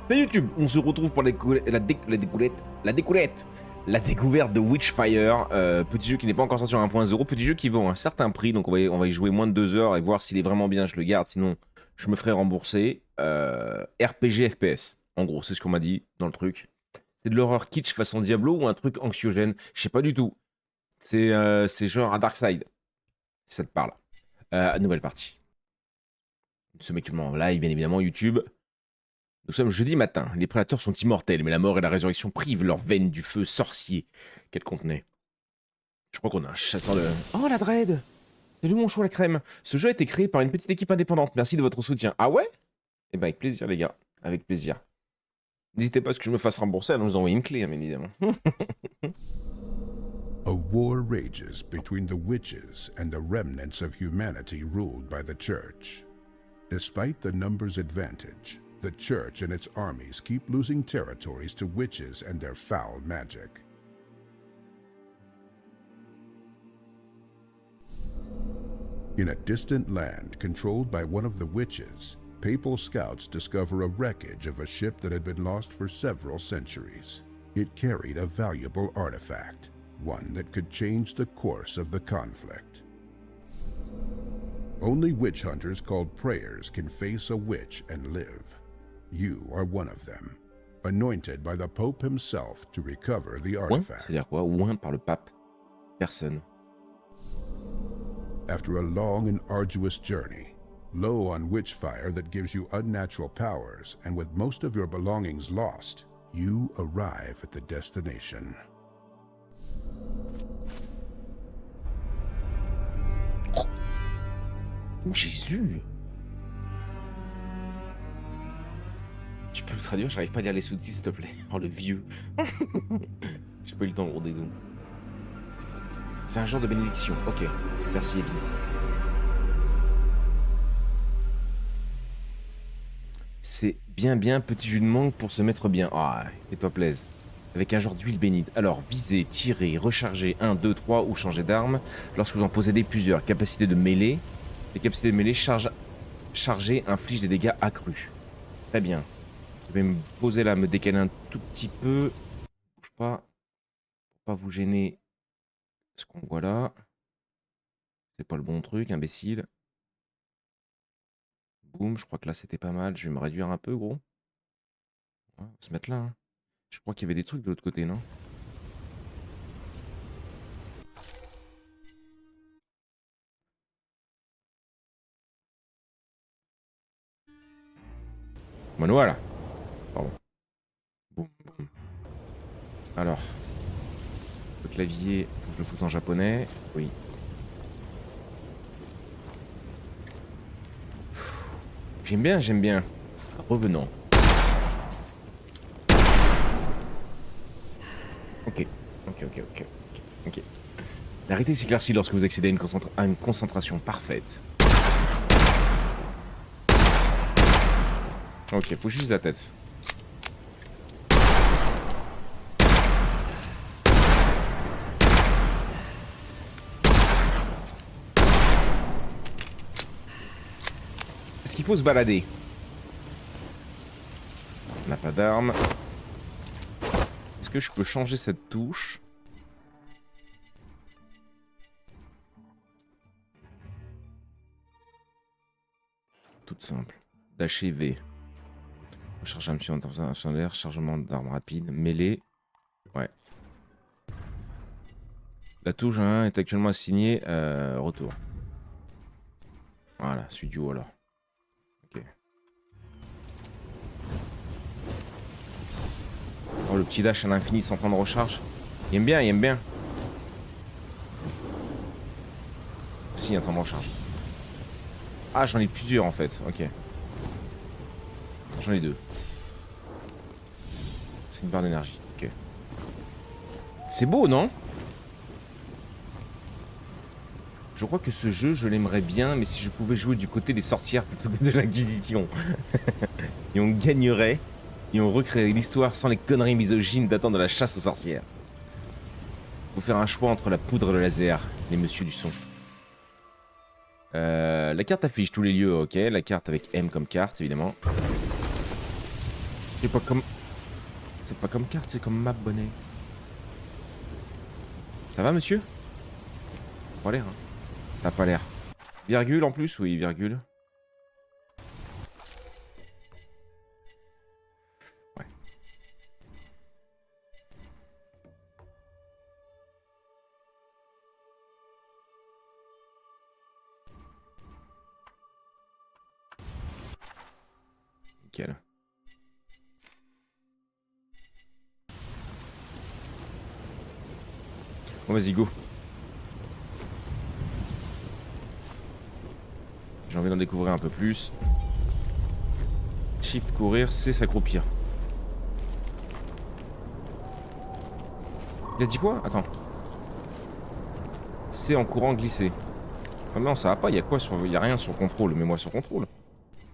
Salut YouTube, on se retrouve pour la découverte de Witchfire, petit jeu qui n'est pas encore sorti en 1.0, petit jeu qui vaut un certain prix, donc on va y jouer moins de 2 heures et voir s'il est vraiment bien, je le garde, sinon je me ferai rembourser. RPG FPS, en gros, c'est ce qu'on m'a dit dans le truc. C'est de l'horreur kitsch façon Diablo ou un truc anxiogène, je sais pas du tout. C'est genre un Darkside, si ça te parle. Nouvelle partie. Ce mec en live, bien évidemment, YouTube. Nous sommes jeudi matin, les prédateurs sont immortels, mais la mort et la résurrection privent leurs veines du feu sorcier qu'elles contenaient. Je crois qu'on a un chasseur de... Oh la dread! Salut mon chou à la crème. Ce jeu a été créé par une petite équipe indépendante, merci de votre soutien. Ah ouais? Eh ben avec plaisir les gars, avec plaisir. N'hésitez pas à ce que je me fasse rembourser, à nous envoyer une clé, hein, bien évidemment. A war rages between the witches and the remnants of humanity ruled by the church. Despite the numbers advantage, the church and its armies keep losing territories to witches and their foul magic. In a distant land controlled by one of the witches, papal scouts discover a wreckage of a ship that had been lost for several centuries. It carried a valuable artifact, one that could change the course of the conflict. Only witch hunters called prayers can face a witch and live. You are one of them, anointed by the Pope himself to recover the artifact. C'est-à-dire quoi? Oint par le pape? Personne. After a long and arduous journey, low on witchfire that gives you unnatural powers, and with most of your belongings lost, you arrive at the destination. Oh Jésus! Tu peux le traduire? J'arrive pas à lire les sous-titres s'il te plaît. Oh le vieux. J'ai pas eu le temps gros, désolé. C'est un genre de bénédiction. Ok. Merci Evie. C'est bien petit jus de mangue pour se mettre bien. Ah, fais-toi plaise. Avec un genre d'huile bénite. Alors, viser, tirer, recharger 1, 2, 3 ou changer d'arme lorsque vous en possédez plusieurs. Capacité de mêlée. Les capacités de mêlée chargées infligent des dégâts accrus. Très bien. Je vais me poser là, me décaler un tout petit peu. Bouge pas. Pour pas vous gêner. Ce qu'on voit là. C'est pas le bon truc, imbécile. Boum, je crois que là c'était pas mal. Je vais me réduire un peu, gros. Ouais, on va se mettre là. Hein. Je crois qu'il y avait des trucs de l'autre côté, non? Bon, voilà. Pardon. Boum, boum. Alors. Le clavier, faut que je le foute en japonais. Oui. J'aime bien. Revenons. Ok. La réalité s'éclaircit lorsque vous accédez à une concentration parfaite. Ok, faut juste la tête. Est-ce qu'il faut se balader? On n'a pas d'arme. Est-ce que je peux changer cette touche? Toute simple. Dash et V. Recharger un petit en l'air, chargement d'armes rapide, mêlée. Ouais. La touche 1 est actuellement assignée retour. Voilà, studio alors. Ok. Oh, le petit dash à l'infini sans temps de recharge. Il aime bien. Si, un temps de recharge. Ah, j'en ai plusieurs en fait. Ok. J'en ai 2. C'est une barre d'énergie. Ok. C'est beau, non? Je crois que ce jeu, je l'aimerais bien, mais si je pouvais jouer du côté des sorcières plutôt que de l'Inquisition. Et on gagnerait, et on recréerait l'histoire sans les conneries misogynes datant de la chasse aux sorcières. Faut faire un choix entre la poudre et le laser, les messieurs du son. La carte affiche tous les lieux, ok. La carte avec M comme carte, évidemment. C'est pas comme... C'est pas comme carte, c'est comme map, bonnet. Ça va, monsieur? Pas l'air, hein. Ça a pas l'air. Virgule en plus? Oui, virgule. Ouais. Nickel. Bon, vas-y, go. J'ai envie d'en découvrir un peu plus. Shift courir, c'est s'accroupir. Il a dit quoi? Attends. C'est en courant glisser. Ah non, ça va pas, il y a quoi sur... Il y a rien sur contrôle, mets-moi sur contrôle.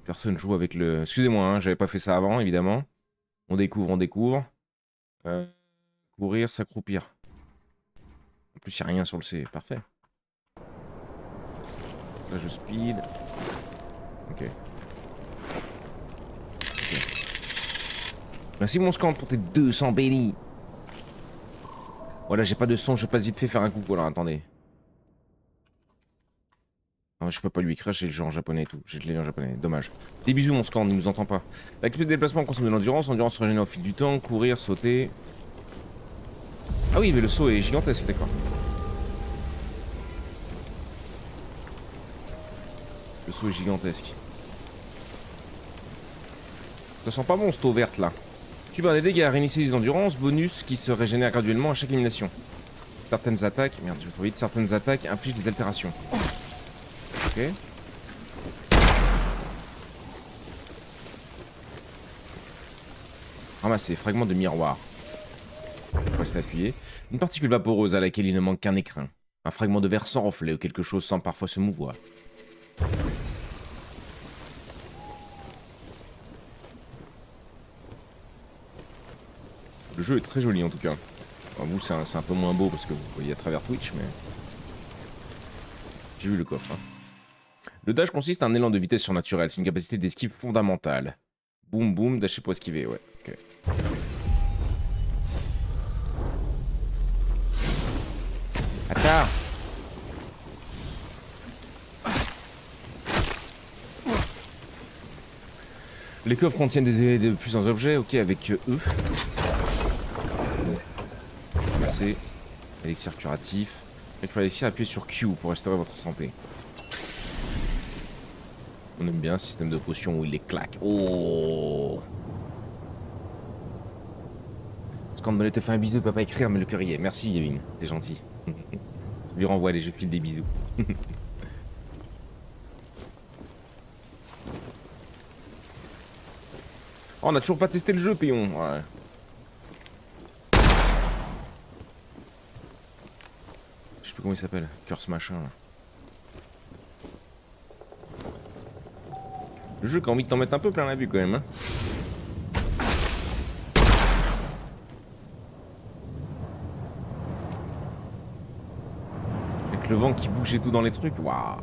Personne joue avec le... Excusez-moi, hein, j'avais pas fait ça avant, évidemment. On découvre, on découvre. Courir, s'accroupir. En plus, il n'y a rien sur le C. Parfait. Là, je speed. Ok. Merci, mon scan, pour tes 200 bénis. Voilà, j'ai pas de son, je passe vite fait faire un coup. Alors, attendez. Ah, je peux pas lui écrire, j'ai le jeu en japonais et tout. J'ai le lien en japonais, dommage. Des bisous, mon scan, il nous entend pas. La capacité de déplacement consomme de l'endurance. L'endurance se régénère au fil du temps. Courir, sauter. Ah oui, mais le saut est gigantesque, d'accord. Le saut est gigantesque. Ça sent pas bon, cette eau verte là. Subir des dégâts, réinitialiser l'endurance, bonus qui se régénère graduellement à chaque élimination. Certaines attaques, merde, je vais trop vite, certaines attaques infligent des altérations. Ok. Ramasser, fragment de miroir. Je reste appuyé. Une particule vaporeuse à laquelle il ne manque qu'un écrin. Un fragment de verre sans reflet ou quelque chose sans parfois se mouvoir. Le jeu est très joli en tout cas. Enfin, vous, c'est un peu moins beau parce que vous voyez à travers Twitch, mais... J'ai vu le coffre. Hein. Le dash consiste en un élan de vitesse surnaturelle. C'est une capacité d'esquive fondamentale. Boum boum, dasher pour esquiver, ouais. Ok. Attends. Les coffres contiennent de puissants objets, ok, avec eux. Ramasser. Élixir curatif. Récupérer l'élixir, appuyez sur Q pour restaurer votre santé. On aime bien un système de potions où il les claque. Oh. Scandale te fait un bisou, peut pas écrire, mais le cœur y est. Merci Yevin, c'est gentil. Je lui renvoie les jeux, file des bisous. Oh, on a toujours pas testé le jeu, Péon. Ouais. Je sais plus comment il s'appelle. Curse machin. Là. Le jeu qui a envie de t'en mettre un peu plein la vue quand même. Hein. Avec le vent qui bouge et tout dans les trucs. Waouh.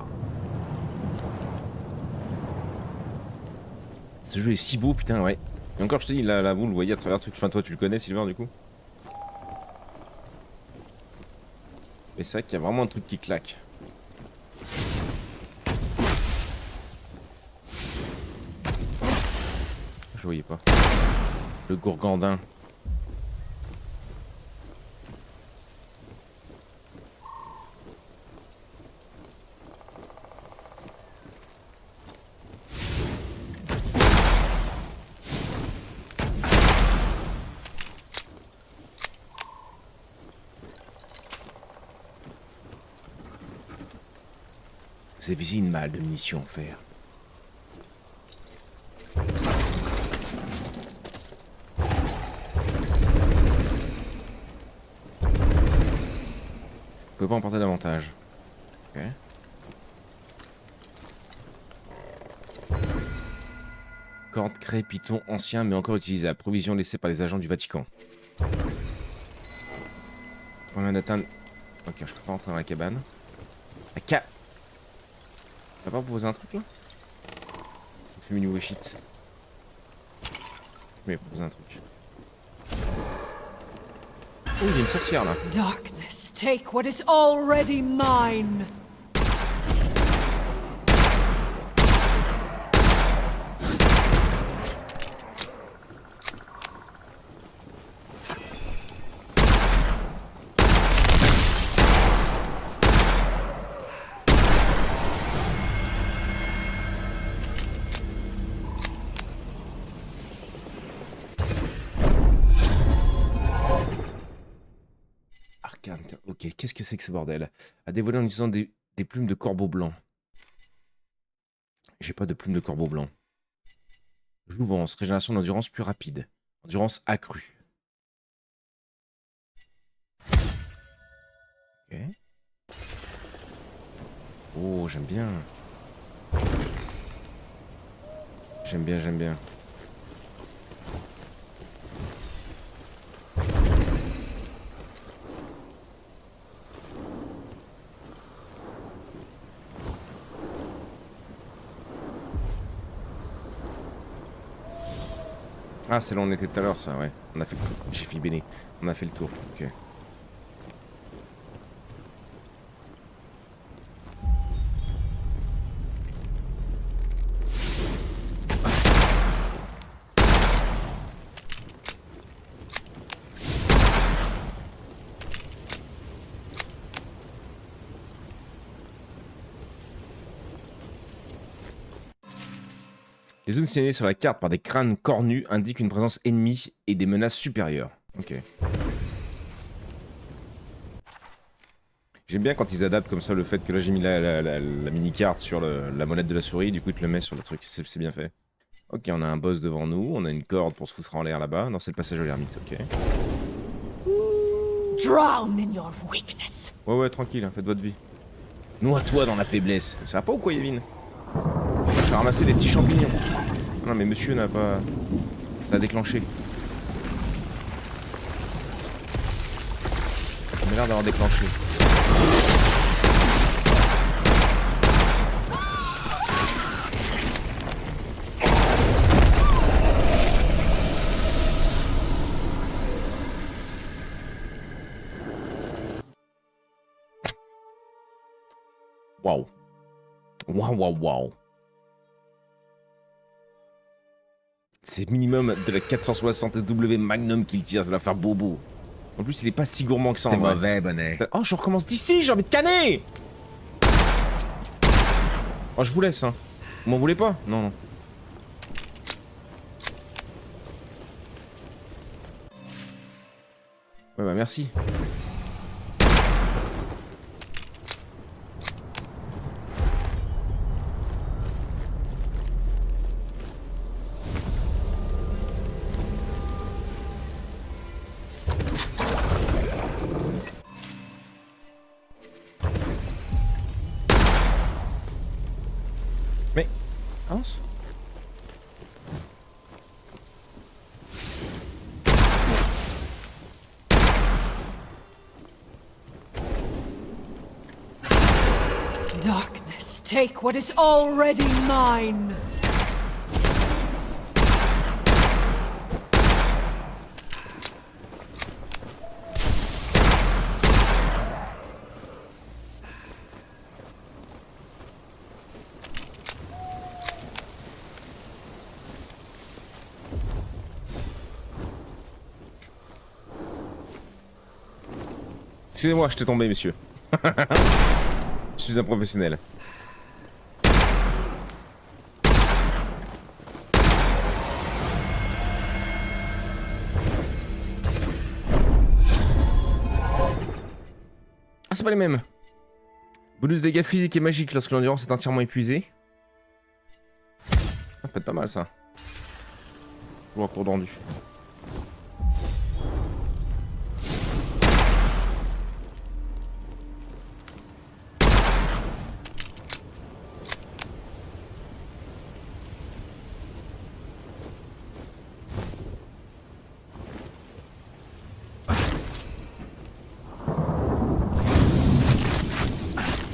Ce jeu est si beau, putain, ouais. Et encore, je te dis, là, vous le voyez à travers le truc. Enfin, toi, tu le connais, Sylvain, du coup. Et c'est vrai qu'il y a vraiment un truc qui claque. Je voyais pas. Le gourgandin. C'est visé une malle de munitions en fer. Je peux pas en porter davantage. Ok. Corde, craie, python, ancien mais encore utilisable. Provision laissée par les agents du Vatican. On vient d'atteindre... Ok, je peux pas rentrer dans la cabane. La ca... T'as pas proposé un truc là? Fume shit. Je vais poser un truc. Oh, il y a une sorcière là. Darkness, take what is already mine. Ok, qu'est-ce que c'est que ce bordel? À dévoiler en utilisant des plumes de corbeau blanc. J'ai pas de plumes de corbeau blanc. Jouvence, régénération d'endurance plus rapide. Endurance accrue. Ok. Oh, j'aime bien. J'aime bien, j'aime bien. Ah, c'est là où on était tout à l'heure, ça, ouais. On a fait le tour. J'ai fait béné. On a fait le tour, ok. Les zones signalées sur la carte par des crânes cornus indiquent une présence ennemie et des menaces supérieures. Ok. J'aime bien quand ils adaptent comme ça le fait que là j'ai mis la mini-carte sur la molette de la souris, du coup ils te le mettent sur le truc, c'est bien fait. Ok, on a un boss devant nous, on a une corde pour se foutre en l'air là-bas. Non, c'est le passage à l'ermite, ok. Drown in your weakness. Ouais, tranquille, hein, faites votre vie. Noie-toi dans la faiblesse. Ça va pas ou quoi, Yevin? Je vais ramasser des petits champignons. Non, mais monsieur n'a pas... Ça a déclenché. Ça m'a l'air d'avoir déclenché. Waouh. Waouh. C'est minimum de la 460W Magnum qu'il tire, ça va faire bobo. En plus, il est pas si gourmand que ça en vrai. Mauvais, bonnet. Oh, je recommence d'ici, j'ai envie de canner. Oh, je vous laisse, hein. Vous m'en voulez pas? Non. Ouais, bah merci. Mais... avance. Darkness, take what is already mine. Excusez-moi, je t'ai tombé, messieurs. Je suis un professionnel. Ah, c'est pas les mêmes. Bonus de dégâts physiques et magiques lorsque l'endurance est entièrement épuisée. Ça peut être pas mal, ça. Ou un cours rendu.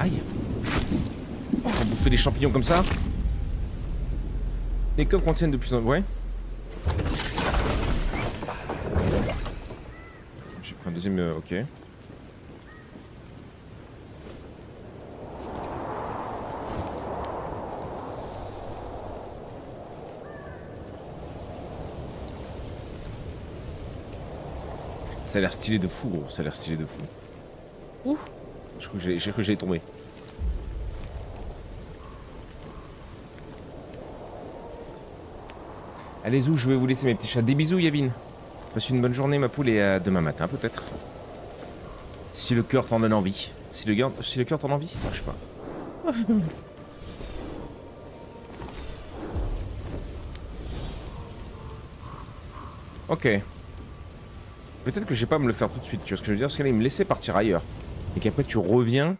Aïe. Oh, on bouffer des champignons comme ça. Les coffres contiennent de plus en... Ouais. Deuxième, ok. Ça a l'air stylé de fou, gros. Ça a l'air stylé de fou. Ouh. J'ai cru que j'allais tomber. Allez, zou, je vais vous laisser mes petits chats. Des bisous, Yavin. Passe une bonne journée, ma poule, et à demain matin, peut-être. Si le cœur t'en donne envie. Si le cœur t'en a envie, je sais pas. Ok. Peut-être que je vais pas me le faire tout de suite, tu vois ce que je veux dire? Parce qu'elle me laissait partir ailleurs. Et qu'après tu reviens.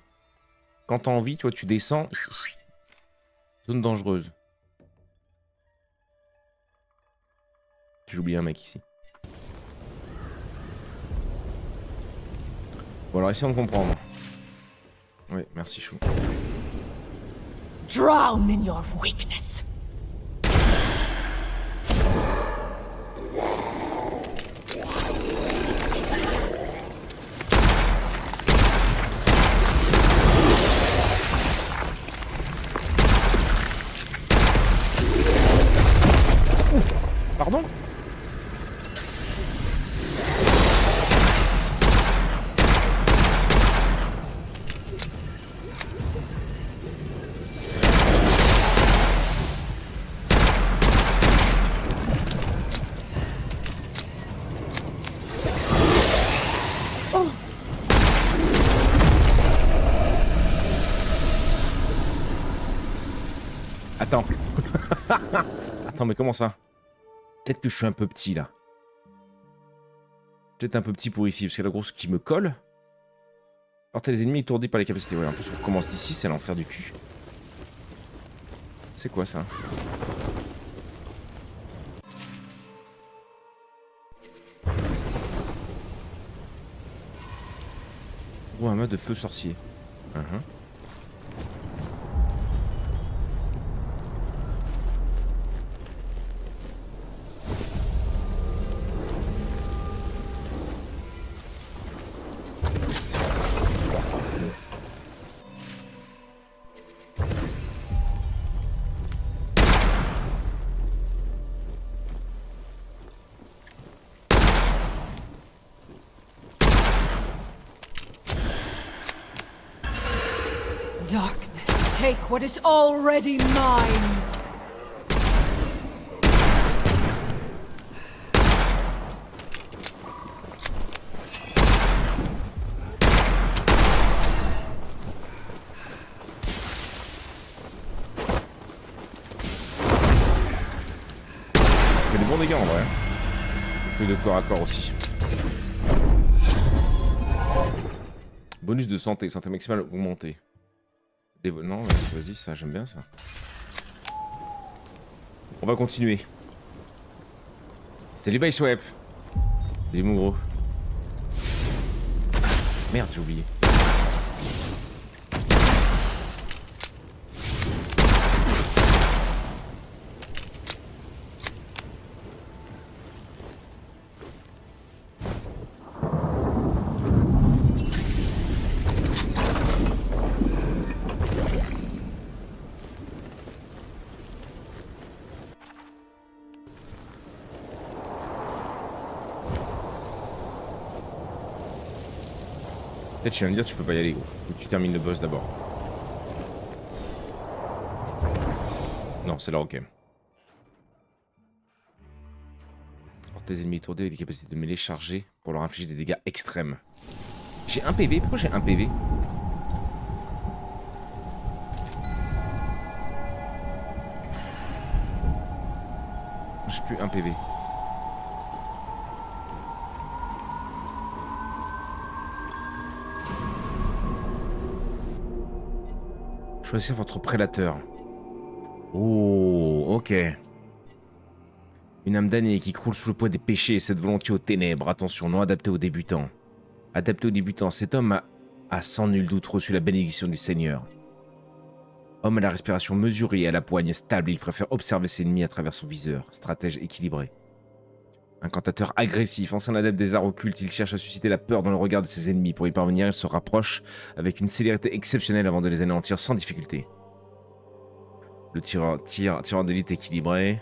Quand t'as envie, tu vois, tu descends. Zone dangereuse. J'ai oublié un mec ici. Bon alors essayons de comprendre. Oui, merci chou. Drown in your weakness. Pardon? Attends. Attends, mais comment ça? Peut-être que je suis un peu petit là. Peut-être un peu petit pour ici, parce que la grosse qui me colle. Portez les ennemis étourdis par les capacités. Ouais, en plus on recommence d'ici, c'est l'enfer du cul. C'est quoi ça? Oh, un mode de feu sorcier. Darkness, take what is already mine. Ça fait des bons dégâts en vrai. Plus de corps à corps aussi. Bonus de santé, santé maximale augmentée. Non, vas-y, ça, j'aime bien ça. On va continuer. Salut Byswap. Salut mon gros. Merde, j'ai oublié. Peut-être je viens de dire tu peux pas y aller gros. Faut que tu termines le boss d'abord. Non, c'est là, ok. Porte tes ennemis étourdis avec des capacités de mêlée chargées pour leur infliger des dégâts extrêmes. J'ai un PV, pourquoi j'ai un PV? J'ai plus un PV. Choisissez votre prédateur. Oh, ok. Une âme damnée qui croule sous le poids des péchés et cette volonté aux ténèbres. Attention, non adapté aux débutants. Adapté aux débutants, cet homme a sans nul doute reçu la bénédiction du Seigneur. Homme à la respiration mesurée et à la poigne stable, il préfère observer ses ennemis à travers son viseur. Stratège équilibré. Incantateur agressif, ancien adepte des arts occultes, il cherche à susciter la peur dans le regard de ses ennemis. Pour y parvenir, il se rapproche avec une célérité exceptionnelle avant de les anéantir sans difficulté. Le tireur d'élite équilibré.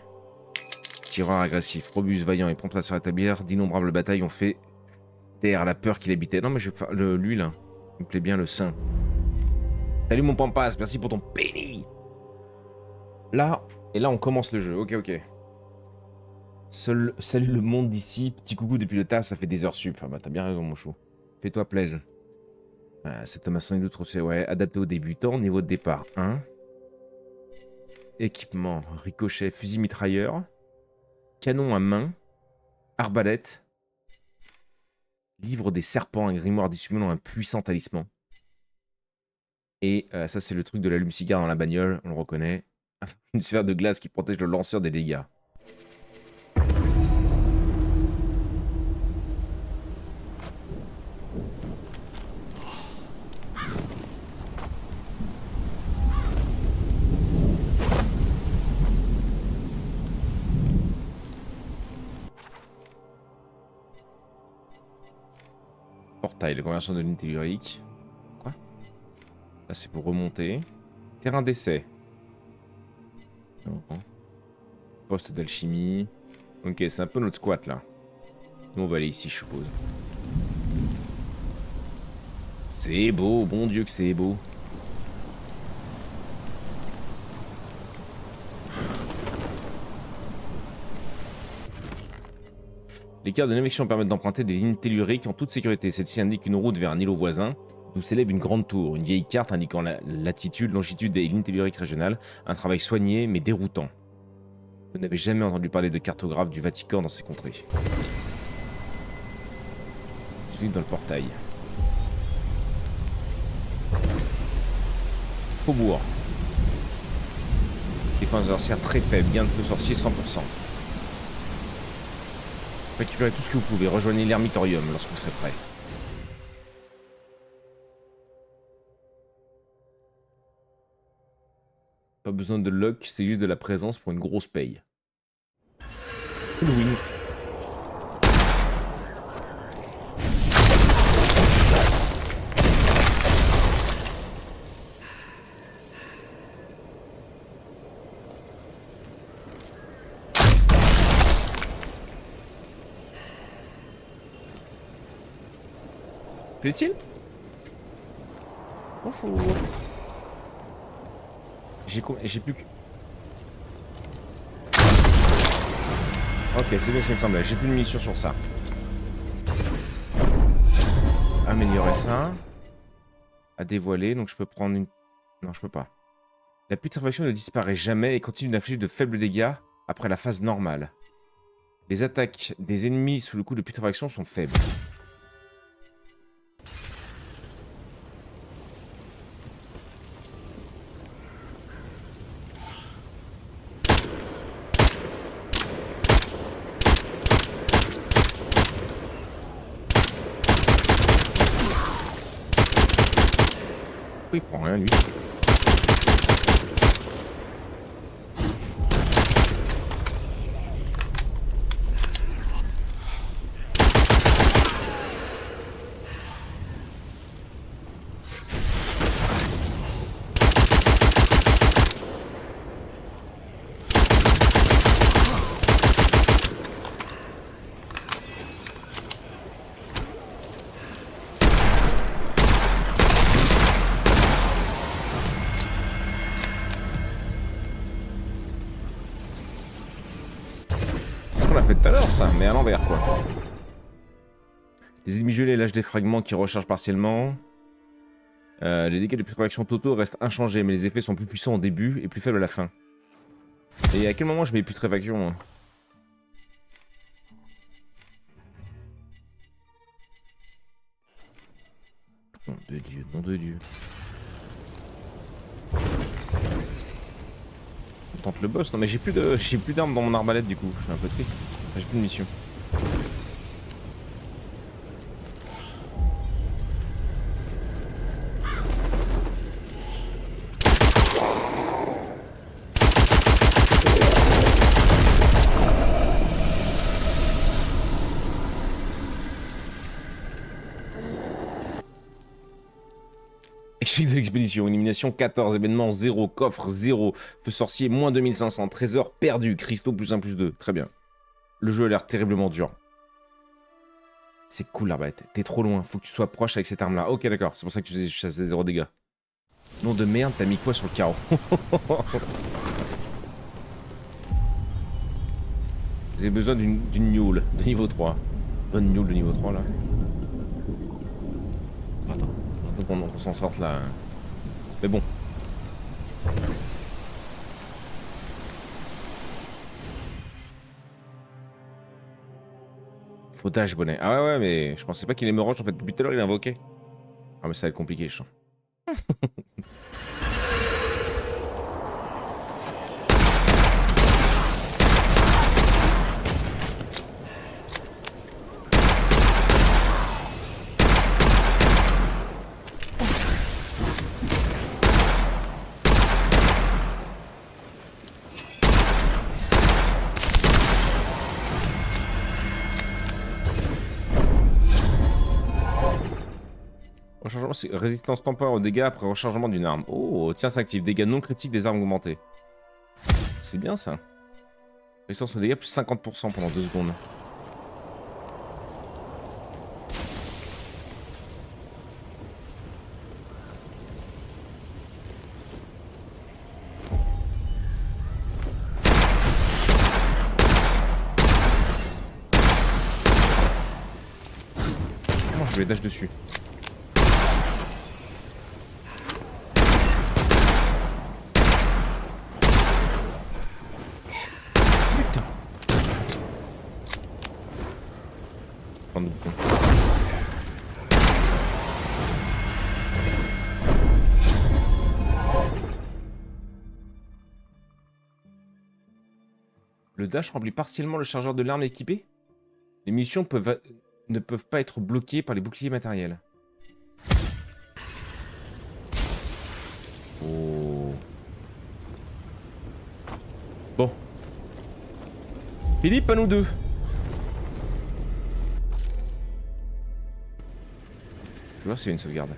Tireur agressif, robuste, vaillant et prompt à se rétablir. D'innombrables batailles ont fait taire la peur qu'il habitait. Non mais je vais faire lui là. Il me plaît bien le sein. Salut mon Pampas, merci pour ton penny. Là, et là on commence le jeu. Ok. Salut le monde d'ici. Petit coucou depuis le taf, ça fait des heures sup. Ah bah t'as bien raison mon chou. Fais-toi plaisir. Cet homme a sans doute aussi, ouais, adapté aux débutants. Niveau de départ 1. Équipement, ricochet, fusil mitrailleur. Canon à main. Arbalète. Livre des serpents, un grimoire dissimulant un puissant talisman. Et ça c'est le truc de l'allume-cigare dans la bagnole, on le reconnaît. Une sphère de glace qui protège le lanceur des dégâts. Portail, la conversion de l'unité tellurique. Quoi? Là c'est pour remonter. Terrain d'essai. Poste d'alchimie. Ok, c'est un peu notre squat là. Nous on va aller ici je suppose. C'est beau, bon Dieu que c'est beau. Les cartes de navigation permettent d'emprunter des lignes telluriques en toute sécurité. Celle-ci indique une route vers un îlot voisin, d'où s'élève une grande tour. Une vieille carte indiquant la latitude, longitude des lignes telluriques régionales. Un travail soigné mais déroutant. Vous n'avez jamais entendu parler de cartographe du Vatican dans ces contrées. Disponible dans le portail. Faubourg. Défense sorcière très faible, gain de feu sorcier 100%. Récupérez tout ce que vous pouvez, rejoignez l'ermitorium lorsque vous serez prêt. Pas besoin de lock, c'est juste de la présence pour une grosse paye. Halloween. Plaît-il? Bonjour. J'ai plus que... Ok, c'est bien ce qu'il me semblait. J'ai plus de munitions sur ça. Améliorer ça. À dévoiler, donc je peux prendre une... Non, je peux pas. La putréfaction ne disparaît jamais et continue d'infliger de faibles dégâts après la phase normale. Les attaques des ennemis sous le coup de putréfaction sont faibles. Il prend rien lui. On l'a fait tout à l'heure ça, mais à l'envers quoi. Les ennemis gelés lâchent des fragments qui rechargent partiellement. Les dégâts de putréfaction totaux restent inchangés, mais les effets sont plus puissants au début et plus faibles à la fin. Et à quel moment je mets putréfaction hein? Nom de Dieu, nom de Dieu. On tente le boss. Non mais j'ai plus d'armes dans mon arbalète du coup. Je suis un peu triste. J'ai plus de mission. Échec de l'expédition, élimination 14, événement 0, coffre 0, feu sorcier moins 2500, trésor perdu, cristaux +1/+2, très bien. Le jeu a l'air terriblement dur. C'est cool l'arbalète, t'es trop loin, faut que tu sois proche avec cette arme là. Ok d'accord, c'est pour ça que ça faisait 0 dégâts. Nom de merde, t'as mis quoi sur le carreau? J'ai besoin d'une Newell de niveau 3. Bonne Newell de niveau 3 là. Attends, donc on s'en sorte là. Mais bon. Fautage bonnet. Ah ouais mais je pensais pas qu'il me range en fait. Depuis tout à l'heure il invoquait. Ah mais ça va être compliqué je sens. Rechargement, c'est résistance temporaire aux dégâts après rechargement d'une arme. Oh, tiens, ça active. Dégâts non critiques des armes augmentés. C'est bien ça. Résistance aux dégâts plus 50% pendant 2 secondes. Oh, je vais dash dessus. Le dash remplit partiellement le chargeur de l'arme équipée. Les munitions ne peuvent pas être bloquées par les boucliers matériels. Oh. Bon. Philippe, à nous deux. Je vais voir s'il y a une sauvegarde.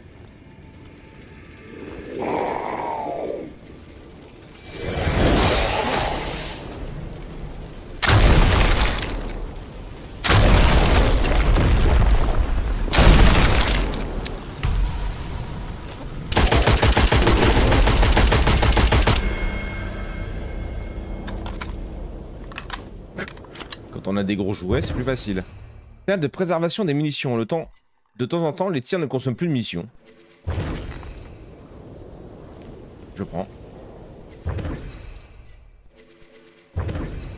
Quand on a des gros jouets, c'est plus facile. Période de préservation des munitions. De temps en temps, les tirs ne consomment plus de munitions. Je prends.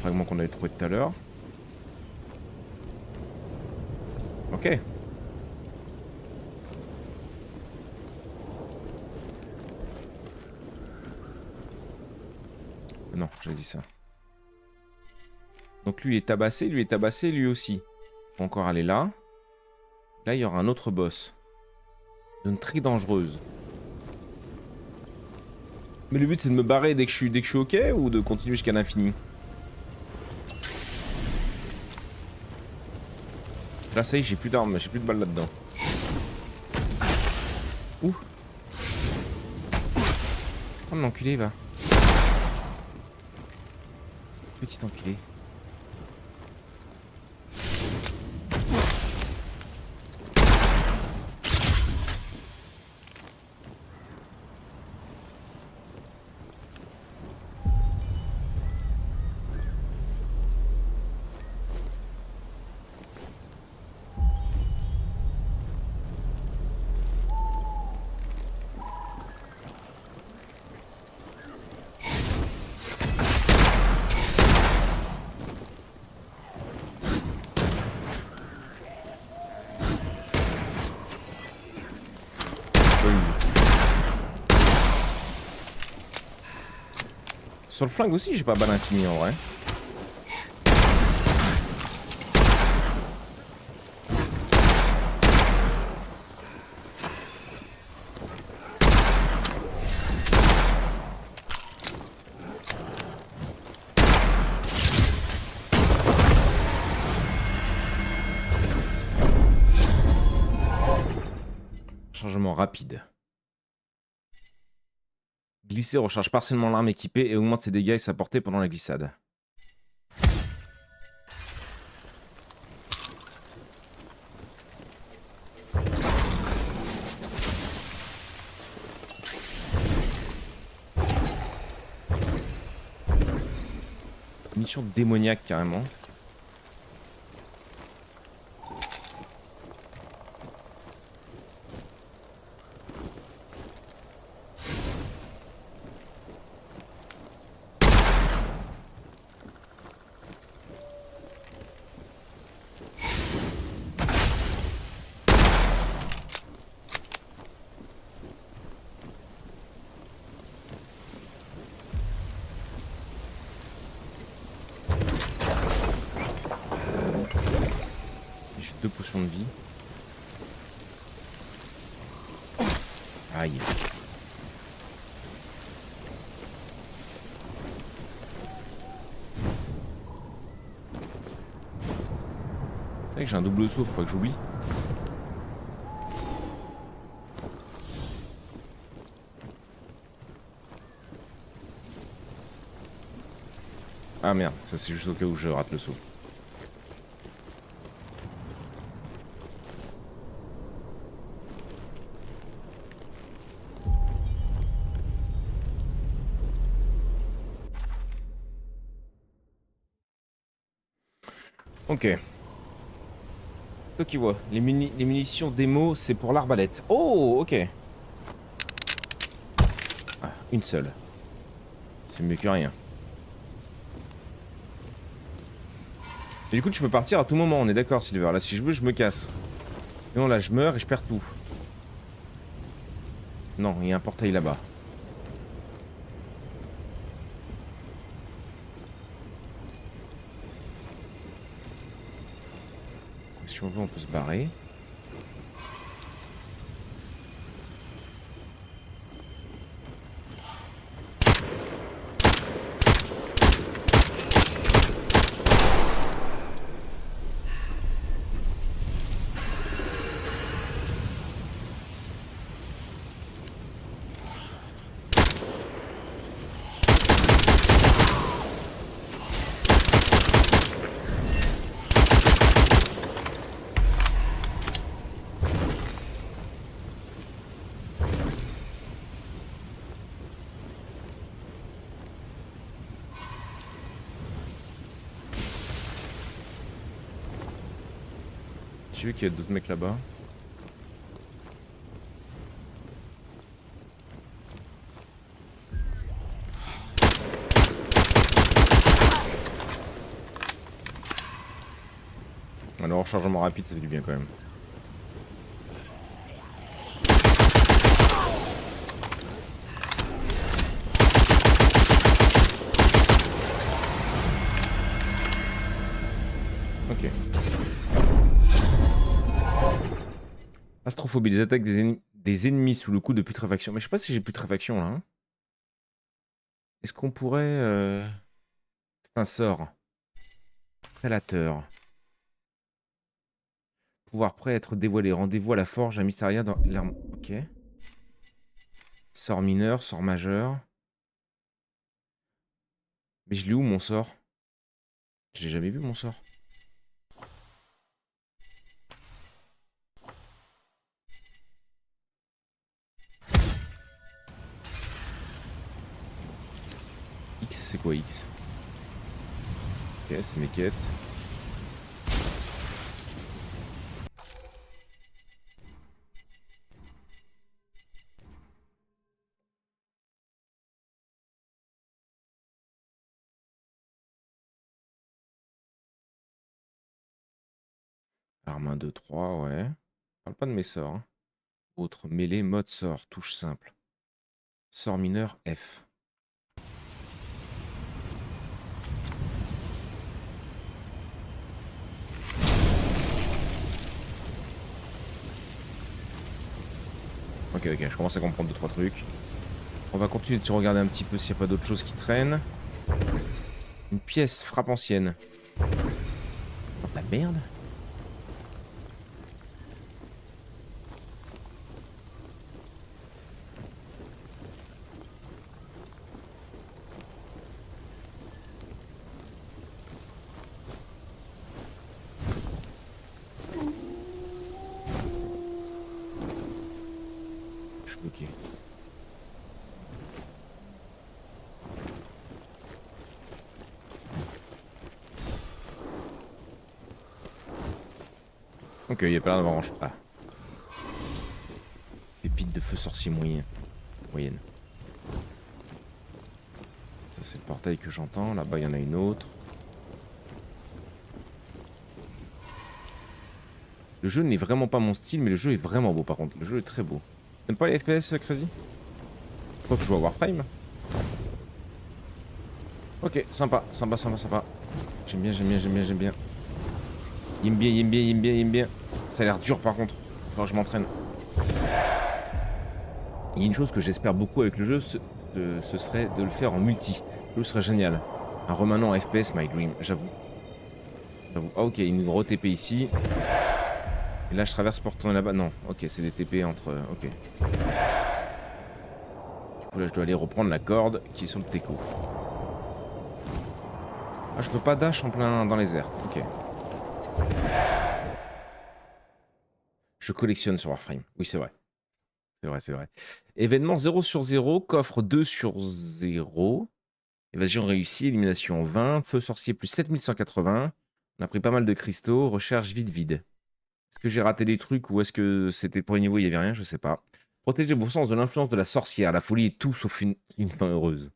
Fragment qu'on avait trouvé tout à l'heure. Ok. Non, j'avais dit ça. Donc lui est tabassé, lui aussi. Faut encore aller là. Là, il y aura un autre boss. Zone très dangereuse. Mais le but, c'est de me barrer dès que je suis ok ou de continuer jusqu'à l'infini? Là, ça y est, j'ai plus d'armes, j'ai plus de balles là-dedans. Ouh. Oh, mon enculé, va. Petit enculé. Sur le flingue aussi, j'ai pas balle infinie en vrai. Chargement rapide. Glisser recharge partiellement l'arme équipée et augmente ses dégâts et sa portée pendant la glissade. Mission démoniaque carrément. J'ai 2 potions de vie. Aïe. C'est vrai que j'ai un double saut, faut pas que j'oublie. Ah merde, ça c'est juste au cas où je rate le saut. Ok. Toi qui vois, les munitions démo, c'est pour l'arbalète. Oh, ok. Ah, une seule. C'est mieux que rien. Et du coup, tu peux partir à tout moment, on est d'accord, Silver. Là, si je veux, je me casse. Non, là, je meurs et je perds tout. Non, il y a un portail là-bas. Si on veut, on peut se barrer. J'ai vu qu'il y a d'autres mecs là-bas. Alors, rechargement rapide, ça fait du bien quand même. Ok. Astrophobie, les attaques des ennemis sous le coup de putréfaction. Mais je sais pas si j'ai putréfaction là. Hein. Est-ce qu'on pourrait... C'est un sort. Prélateur. Pouvoir prêt à être dévoilé. Rendez-vous à la forge à Mysteria dans l'arme. Ok. Sort mineur, sort majeur. Mais je l'ai où mon sort? J'ai jamais vu mon sort. X, c'est quoi X? Ok, c'est mes quêtes. Arme 1, 2, 3, ouais. Parle pas de mes sorts. Hein. Autre mêlée, mode sort, touche simple. Sort mineur, F. Ok, ok, je commence à comprendre 2-3 trucs. On va continuer de se regarder un petit peu s'il n'y a pas d'autres choses qui traînent. Une pièce frappe ancienne. Oh, la merde. Ok. Ok, il y a pas d'avalanche. Ah. Pépite de feu sorcier moyen. Moyenne. Ça c'est le portail que j'entends. Là-bas il y en a une autre. Le jeu n'est vraiment pas mon style, mais le jeu est vraiment beau par contre. Le jeu est très beau. T'aimes pas les FPS, Crazy? Toi tu joues à Warframe? Ok, sympa, sympa, sympa, sympa. J'aime bien, j'aime bien, j'aime bien, j'aime bien. Il aime bien, il aime bien, il aime bien, il aime bien. Ça a l'air dur par contre. Il va falloir que je m'entraîne. Il y a une chose que j'espère beaucoup avec le jeu, ce serait de le faire en multi. Le jeu serait génial. Un remanent en FPS, my dream, j'avoue. Ah ok, une gros TP ici. Et là je traverse pour retourner là-bas. Non, ok, c'est des TP entre... Ok. Du coup là je dois aller reprendre la corde qui est sur le teco. Ah je peux pas dash en plein dans les airs. Ok. Je collectionne sur Warframe. Oui c'est vrai. C'est vrai, c'est vrai. Événement 0 sur 0, coffre 2 sur 0. Évasion réussie, élimination 20, feu sorcier plus 7180. On a pris pas mal de cristaux, recherche vide. Est-ce que j'ai raté des trucs ou est-ce que c'était pour les niveaux, il n'y avait rien, je sais pas. Protégez vos sens de l'influence de la sorcière, la folie est tout sauf une fin heureuse.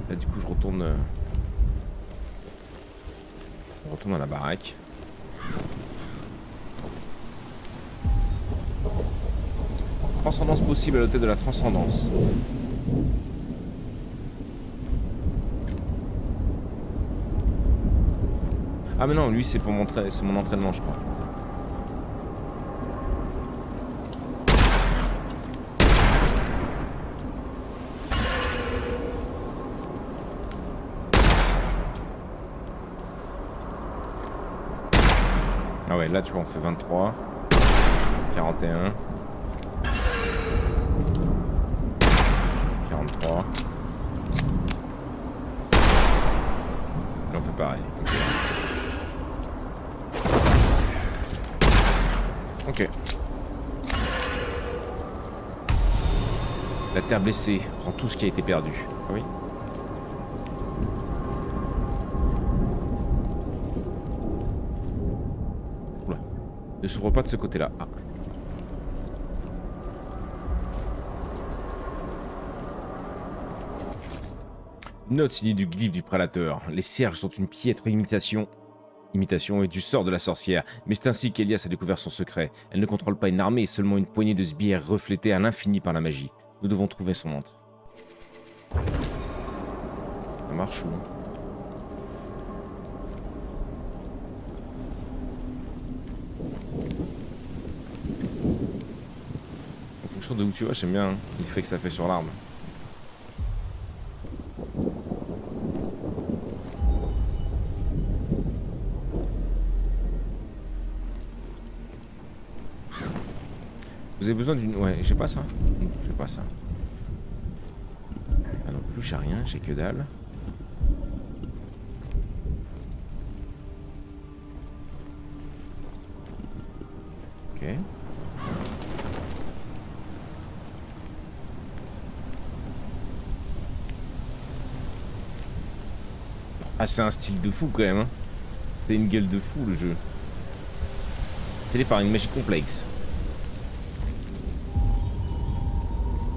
Là du coup je retourne à la baraque. Transcendance possible à l'hôtel de la transcendance. Ah mais non, lui c'est pour mon entraînement je crois. Ah ouais, là tu vois on fait 23, 41, 43. Là on fait pareil. Ok. La terre blessée prend tout ce qui a été perdu. Ah oui. Oula. Ne s'ouvre pas de ce côté-là. Ah. Note signée du glyphe du prédateur. Les cierges sont une piètre imitation et du sort de la sorcière. Mais c'est ainsi qu'Elias a découvert son secret. Elle ne contrôle pas une armée, seulement une poignée de sbires reflétés à l'infini par la magie. Nous devons trouver son antre. Ça marche ou... En fonction de où tu vas, j'aime bien l'effet que ça fait sur l'arme. Vous avez besoin d'une... Ouais, j'ai pas ça. Non, j'ai pas ça. Ah non plus, j'ai rien, j'ai que dalle. Ok. Ah, c'est un style de fou quand même. Hein. C'est une gueule de fou le jeu. C'est par une magie complexe.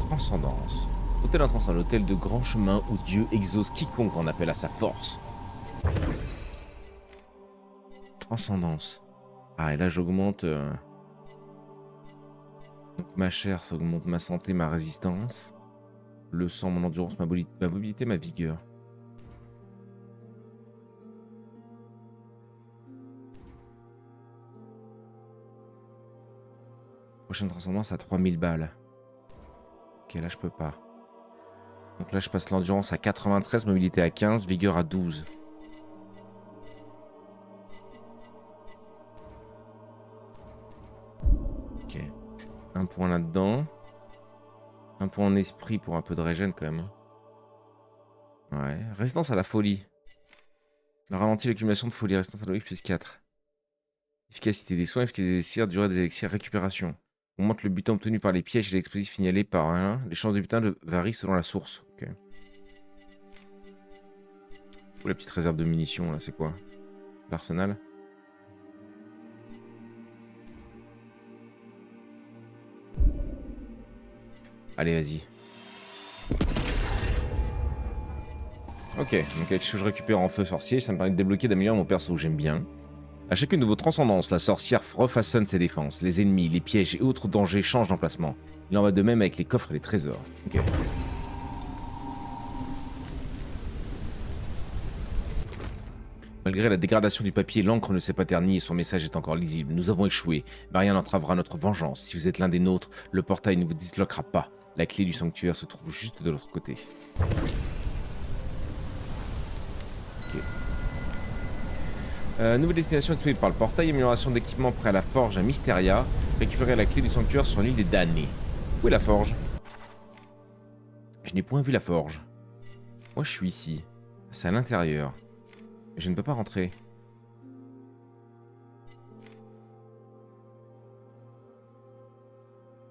Transcendance. Hôtel intranscendant, l'hôtel de grand chemin où Dieu exauce quiconque en appelle à sa force. Transcendance. Ah, et là j'augmente... Donc ma chair, ça augmente ma santé, ma résistance. Le sang, mon endurance, ma mobilité, ma vigueur. Prochaine transcendance à 3000 balles. Ok, là je peux pas. Donc là je passe l'endurance à 93, mobilité à 15, vigueur à 12. Ok. Un point là-dedans. Un point en esprit pour un peu de régène quand même. Ouais. Résistance à la folie. Ralentit l'accumulation de folie. Résistance à la folie plus 4. Efficacité des soins, efficacité des élixirs, durée des élixirs, récupération. Augmente le butin obtenu par les pièges et l'explosif signalé par un. Les chances de butin varient selon la source. Ok. Oh, la petite réserve de munitions là, c'est quoi? L'arsenal? Allez, vas-y. Ok, donc avec ce que je récupère en feu sorcier, ça me permet de débloquer, d'améliorer mon perso, j'aime bien. À chacune de vos transcendances, la sorcière refaçonne ses défenses. Les ennemis, les pièges et autres dangers changent d'emplacement. Il en va de même avec les coffres et les trésors. Ok. Malgré la dégradation du papier, l'encre ne s'est pas ternie et son message est encore lisible. Nous avons échoué, mais rien n'entravera notre vengeance. Si vous êtes l'un des nôtres, le portail ne vous disloquera pas. La clé du sanctuaire se trouve juste de l'autre côté. Ok. Nouvelle destination disponible par le portail, amélioration d'équipement prêt à la forge à Mysteria. Récupérer la clé du sanctuaire sur l'île des damnés. Où est la forge? Je n'ai point vu la forge. Moi je suis ici. C'est à l'intérieur. Je ne peux pas rentrer.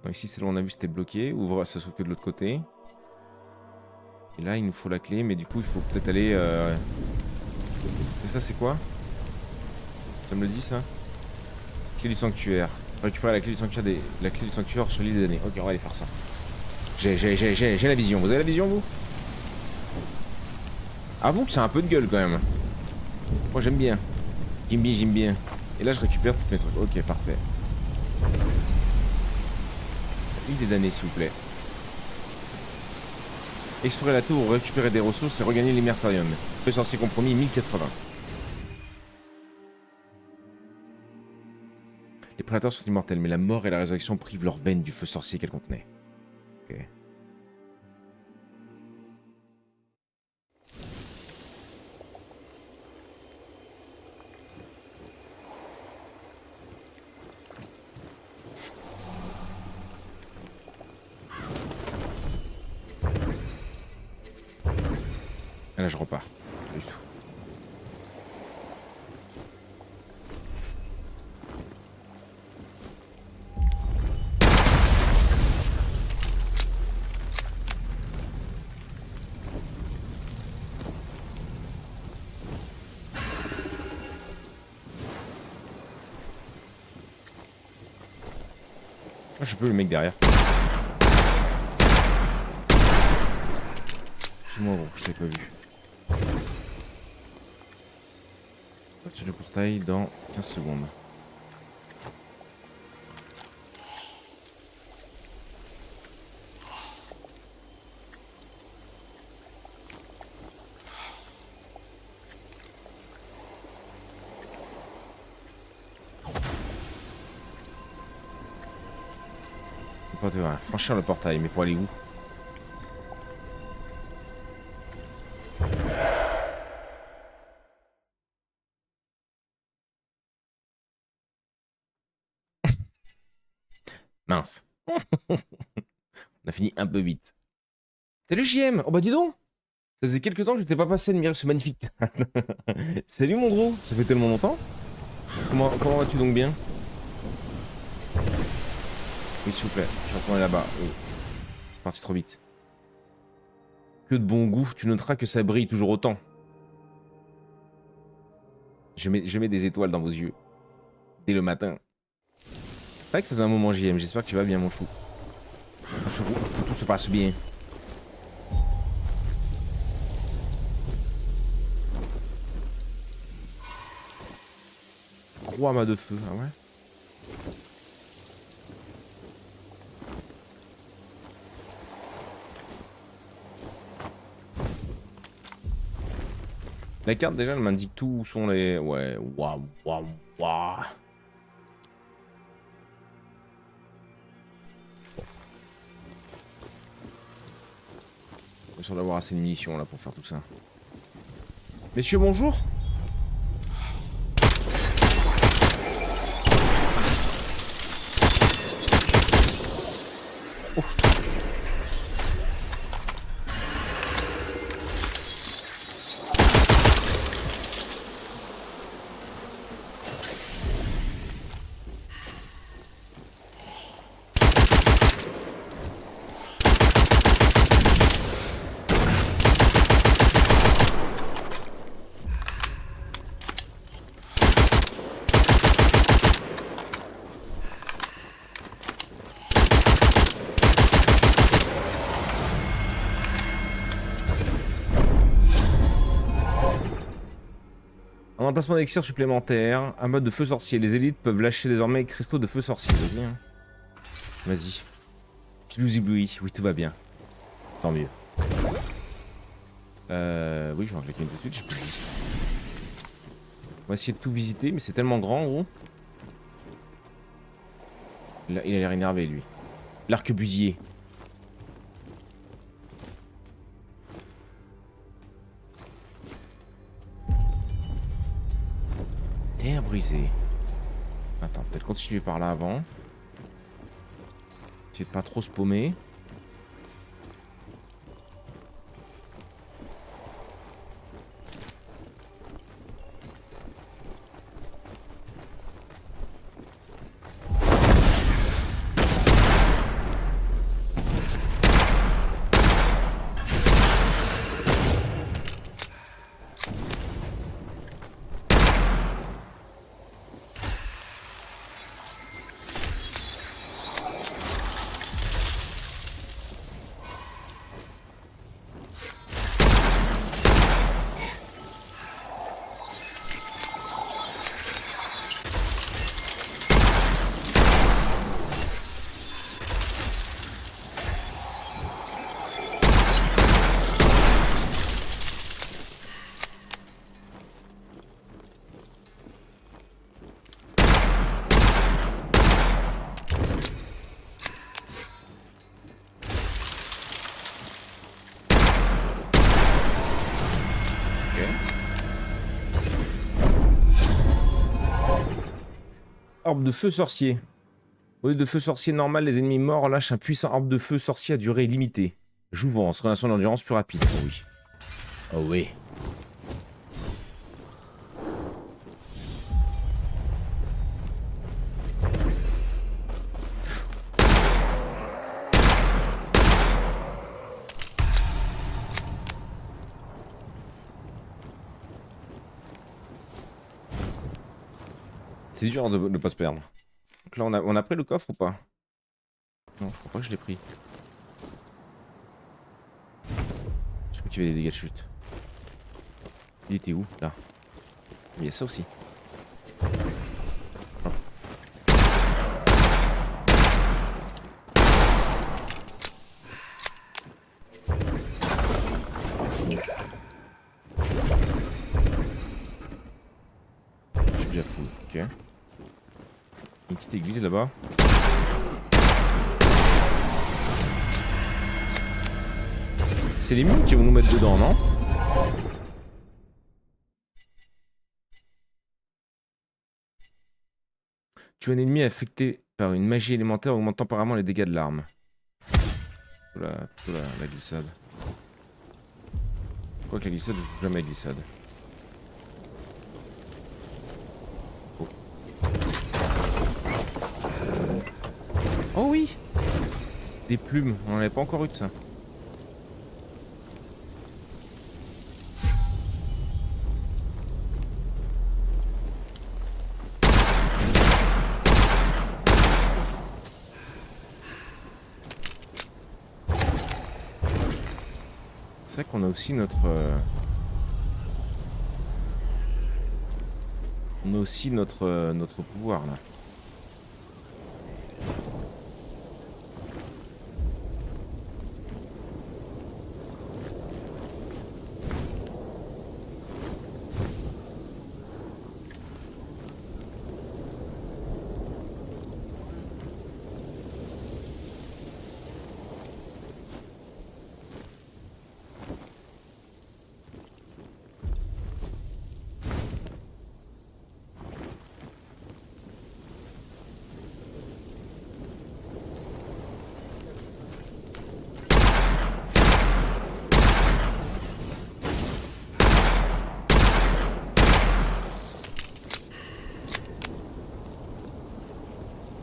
Donc ici, celle où on a vu, c'était bloqué. Ouvre, ça s'ouvre que de l'autre côté. Et là, il nous faut la clé, mais du coup, il faut peut-être aller... C'est ça, c'est quoi? Ça me le dit, ça? Clé du sanctuaire. Récupérer la clé du sanctuaire, la clé du sanctuaire sur l'île des damnés. Ok, on va aller faire ça. J'ai la vision. Vous avez la vision, vous? Avoue que c'est un peu de gueule, quand même. Moi, j'aime bien. J'aime bien. Et là, je récupère tous mes trucs. Ok, parfait. L'île des damnés, s'il vous plaît. Explorer la tour, récupérer des ressources et regagner l'immertarium. Le sorcier compromis 1080. Les prédateurs sont immortels, mais la mort et la résurrection privent leurs veines du feu sorcier qu'elles contenaient. Ok. Et là, je repars. Pas du tout. Je peux le mec derrière. Excuse-moi gros, je t'ai pas vu. Sur le portail dans 15 secondes. On va franchir le portail, mais pour aller où? Mince. On a fini un peu vite. Salut JM. Oh bah dis donc. Ça faisait quelques temps que je t'ai pas passé admirer ce magnifique. Salut mon gros. Ça fait tellement longtemps. Comment vas-tu donc bien? Oui s'il vous plaît. Je suis retourné là-bas. Oui. Parti trop vite. Que de bon goût. Tu noteras que ça brille toujours autant. Je mets des étoiles dans vos yeux. Dès le matin. C'est vrai que ça fait un moment JM. J'espère que tu vas bien mon fou. Tout se passe bien. Roi mât de feu, ah ouais. La carte déjà elle m'indique tout où sont les... Ouais, waouh. Je suis sûr d'avoir assez de munitions là pour faire tout ça. Messieurs, bonjour. Ouf. Emplacement d'élixir supplémentaire. Un mode de feu sorcier. Les élites peuvent lâcher désormais cristaux de feu sorcier. Vas-y. Hein. Vas-y. Tu nous éblouis. Oui, tout va bien. Tant mieux. Oui, je vais en claquer une tout de suite. J'ai plus de vie. On va essayer de tout visiter, mais c'est tellement grand, gros. Là, il a l'air énervé, lui. L'arquebusier. Terre brisée. Attends, peut-être continuer par là avant. Essayer de pas trop se paumer. Orbe de feu sorcier. Au lieu de feu sorcier normal, les ennemis morts lâchent un puissant orbe de feu sorcier à durée limitée. Jouvence, relation d'endurance plus rapide. Oh oui. Oh oui. C'est dur de ne pas se perdre. Donc là, on a pris le coffre ou pas? Non, je crois pas que je l'ai pris. Je crois qu'il y avait des dégâts de chute. Il était où? Là. Il y a ça aussi. Oh. Je suis déjà full. Ok. Une petite église là-bas. C'est les mines qui vont nous mettre dedans, non? Tu as un ennemi affecté par une magie élémentaire augmentant temporairement les dégâts de l'arme. Plutôt la glissade. Quoique la glissade, je joue jamais la glissade. Oh. Oh oui! Des plumes, on n'en avait pas encore eu de ça. C'est vrai qu'on a aussi notre... On a aussi notre pouvoir là.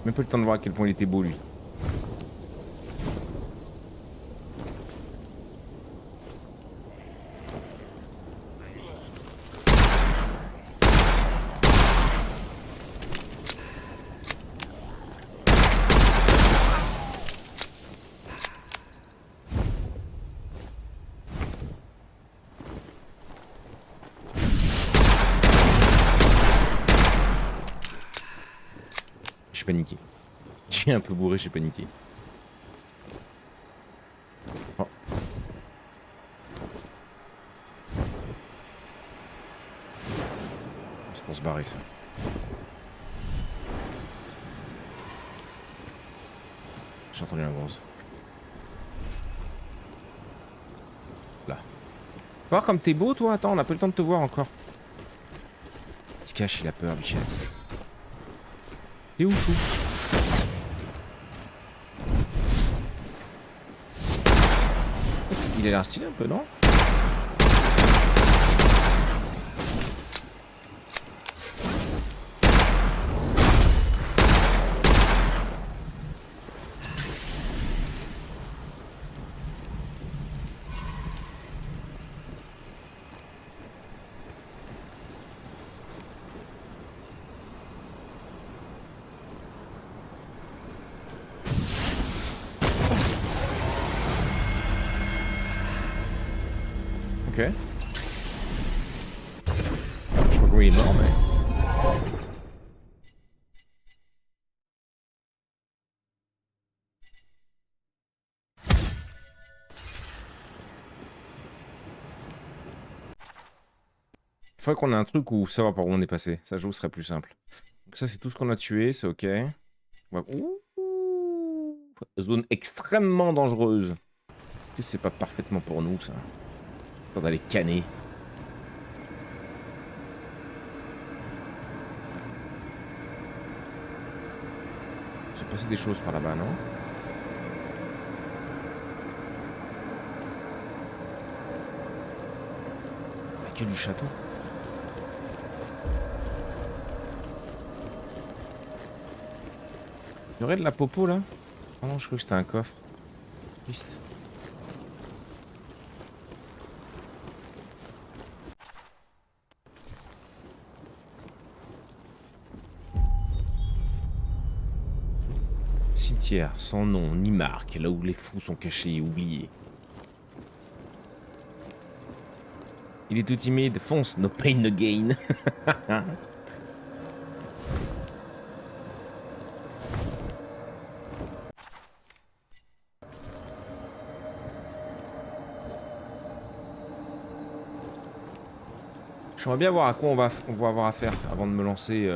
Même pas le temps de voir à quel point il était beau lui. J'ai paniqué. J'ai un peu bourré, j'ai paniqué. Oh. C'est pour se barrer ça. J'ai entendu un grosse. Là. Tu vois comme t'es beau toi? Attends, on a pas le temps de te voir encore. Il se cache, il a peur, Michel. T'es où, chou? Il a l'air stylé un peu, non? Ok. Je sais pas comment il est mort, mais... Il faudrait qu'on ait un truc où savoir par où on est passé. Ça, je trouve, serait plus simple. Donc ça, c'est tout ce qu'on a tué, c'est ok. Ouh, zone extrêmement dangereuse. Est-ce que c'est pas parfaitement pour nous, ça? On va aller canner. Il s'est passé des choses par là-bas, non? La queue du château. Il y aurait de la popo là? Oh non, je crois que c'était un coffre. Triste. Cimetière, sans nom ni marque, là où les fous sont cachés et oubliés. Il est tout timide, fonce, no pain, no gain. J'aimerais bien voir à quoi on va avoir affaire avant de me lancer.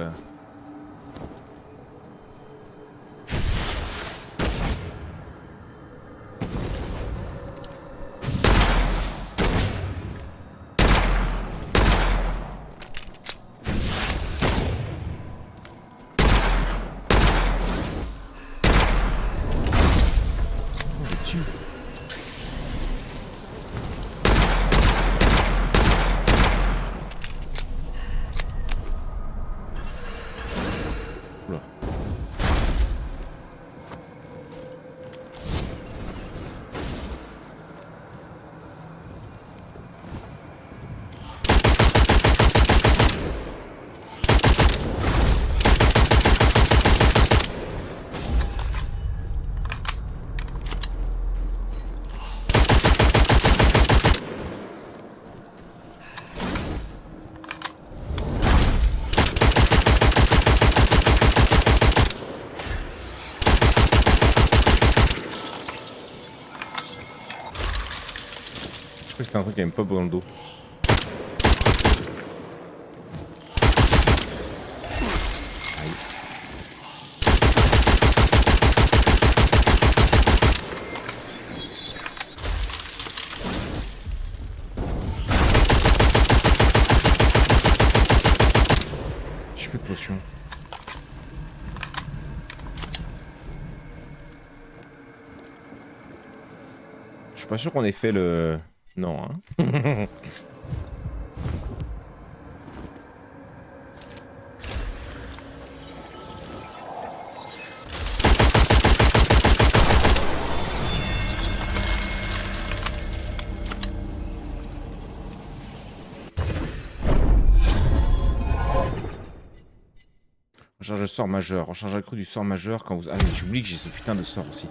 Je crois que c'était un truc qui avait pas dans le dos. Aïe. J'ai plus de potions. Je suis pas sûr qu'on ait fait le... Non, hein. Recharge le sort majeur. Recharge accru du sort majeur quand vous... Ah mais j'oublie que j'ai ce putain de sort aussi.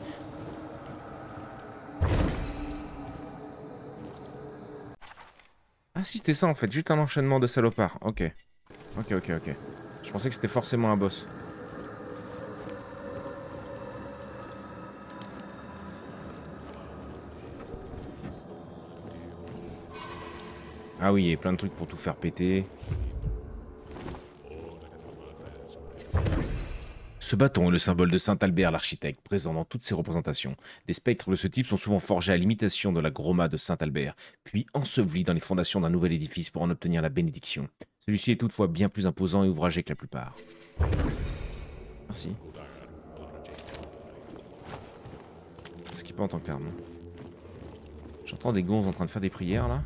Ah si, c'était ça en fait. Juste un enchaînement de salopards. Ok. Ok. Je pensais que c'était forcément un boss. Ah oui, il y a plein de trucs pour tout faire péter. Ce bâton est le symbole de Saint Albert l'architecte, présent dans toutes ses représentations. Des spectres de ce type sont souvent forgés à l'imitation de la Groma de Saint Albert, puis ensevelis dans les fondations d'un nouvel édifice pour en obtenir la bénédiction. Celui-ci est toutefois bien plus imposant et ouvragé que la plupart. Merci. Skipper en tant qu'arme. J'entends des gonzes en train de faire des prières là.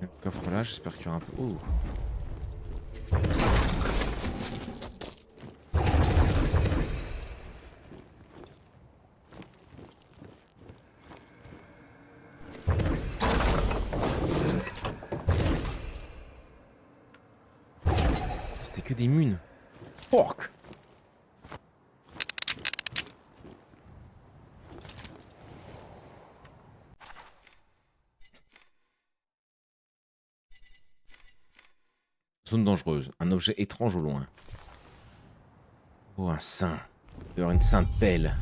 Un coffre là, j'espère qu'il y aura un peu. Oh. C'était que des munes. Porc. Zone dangereuse. Un objet étrange au loin. Oh, un saint. Il doit y avoir une sainte pelle.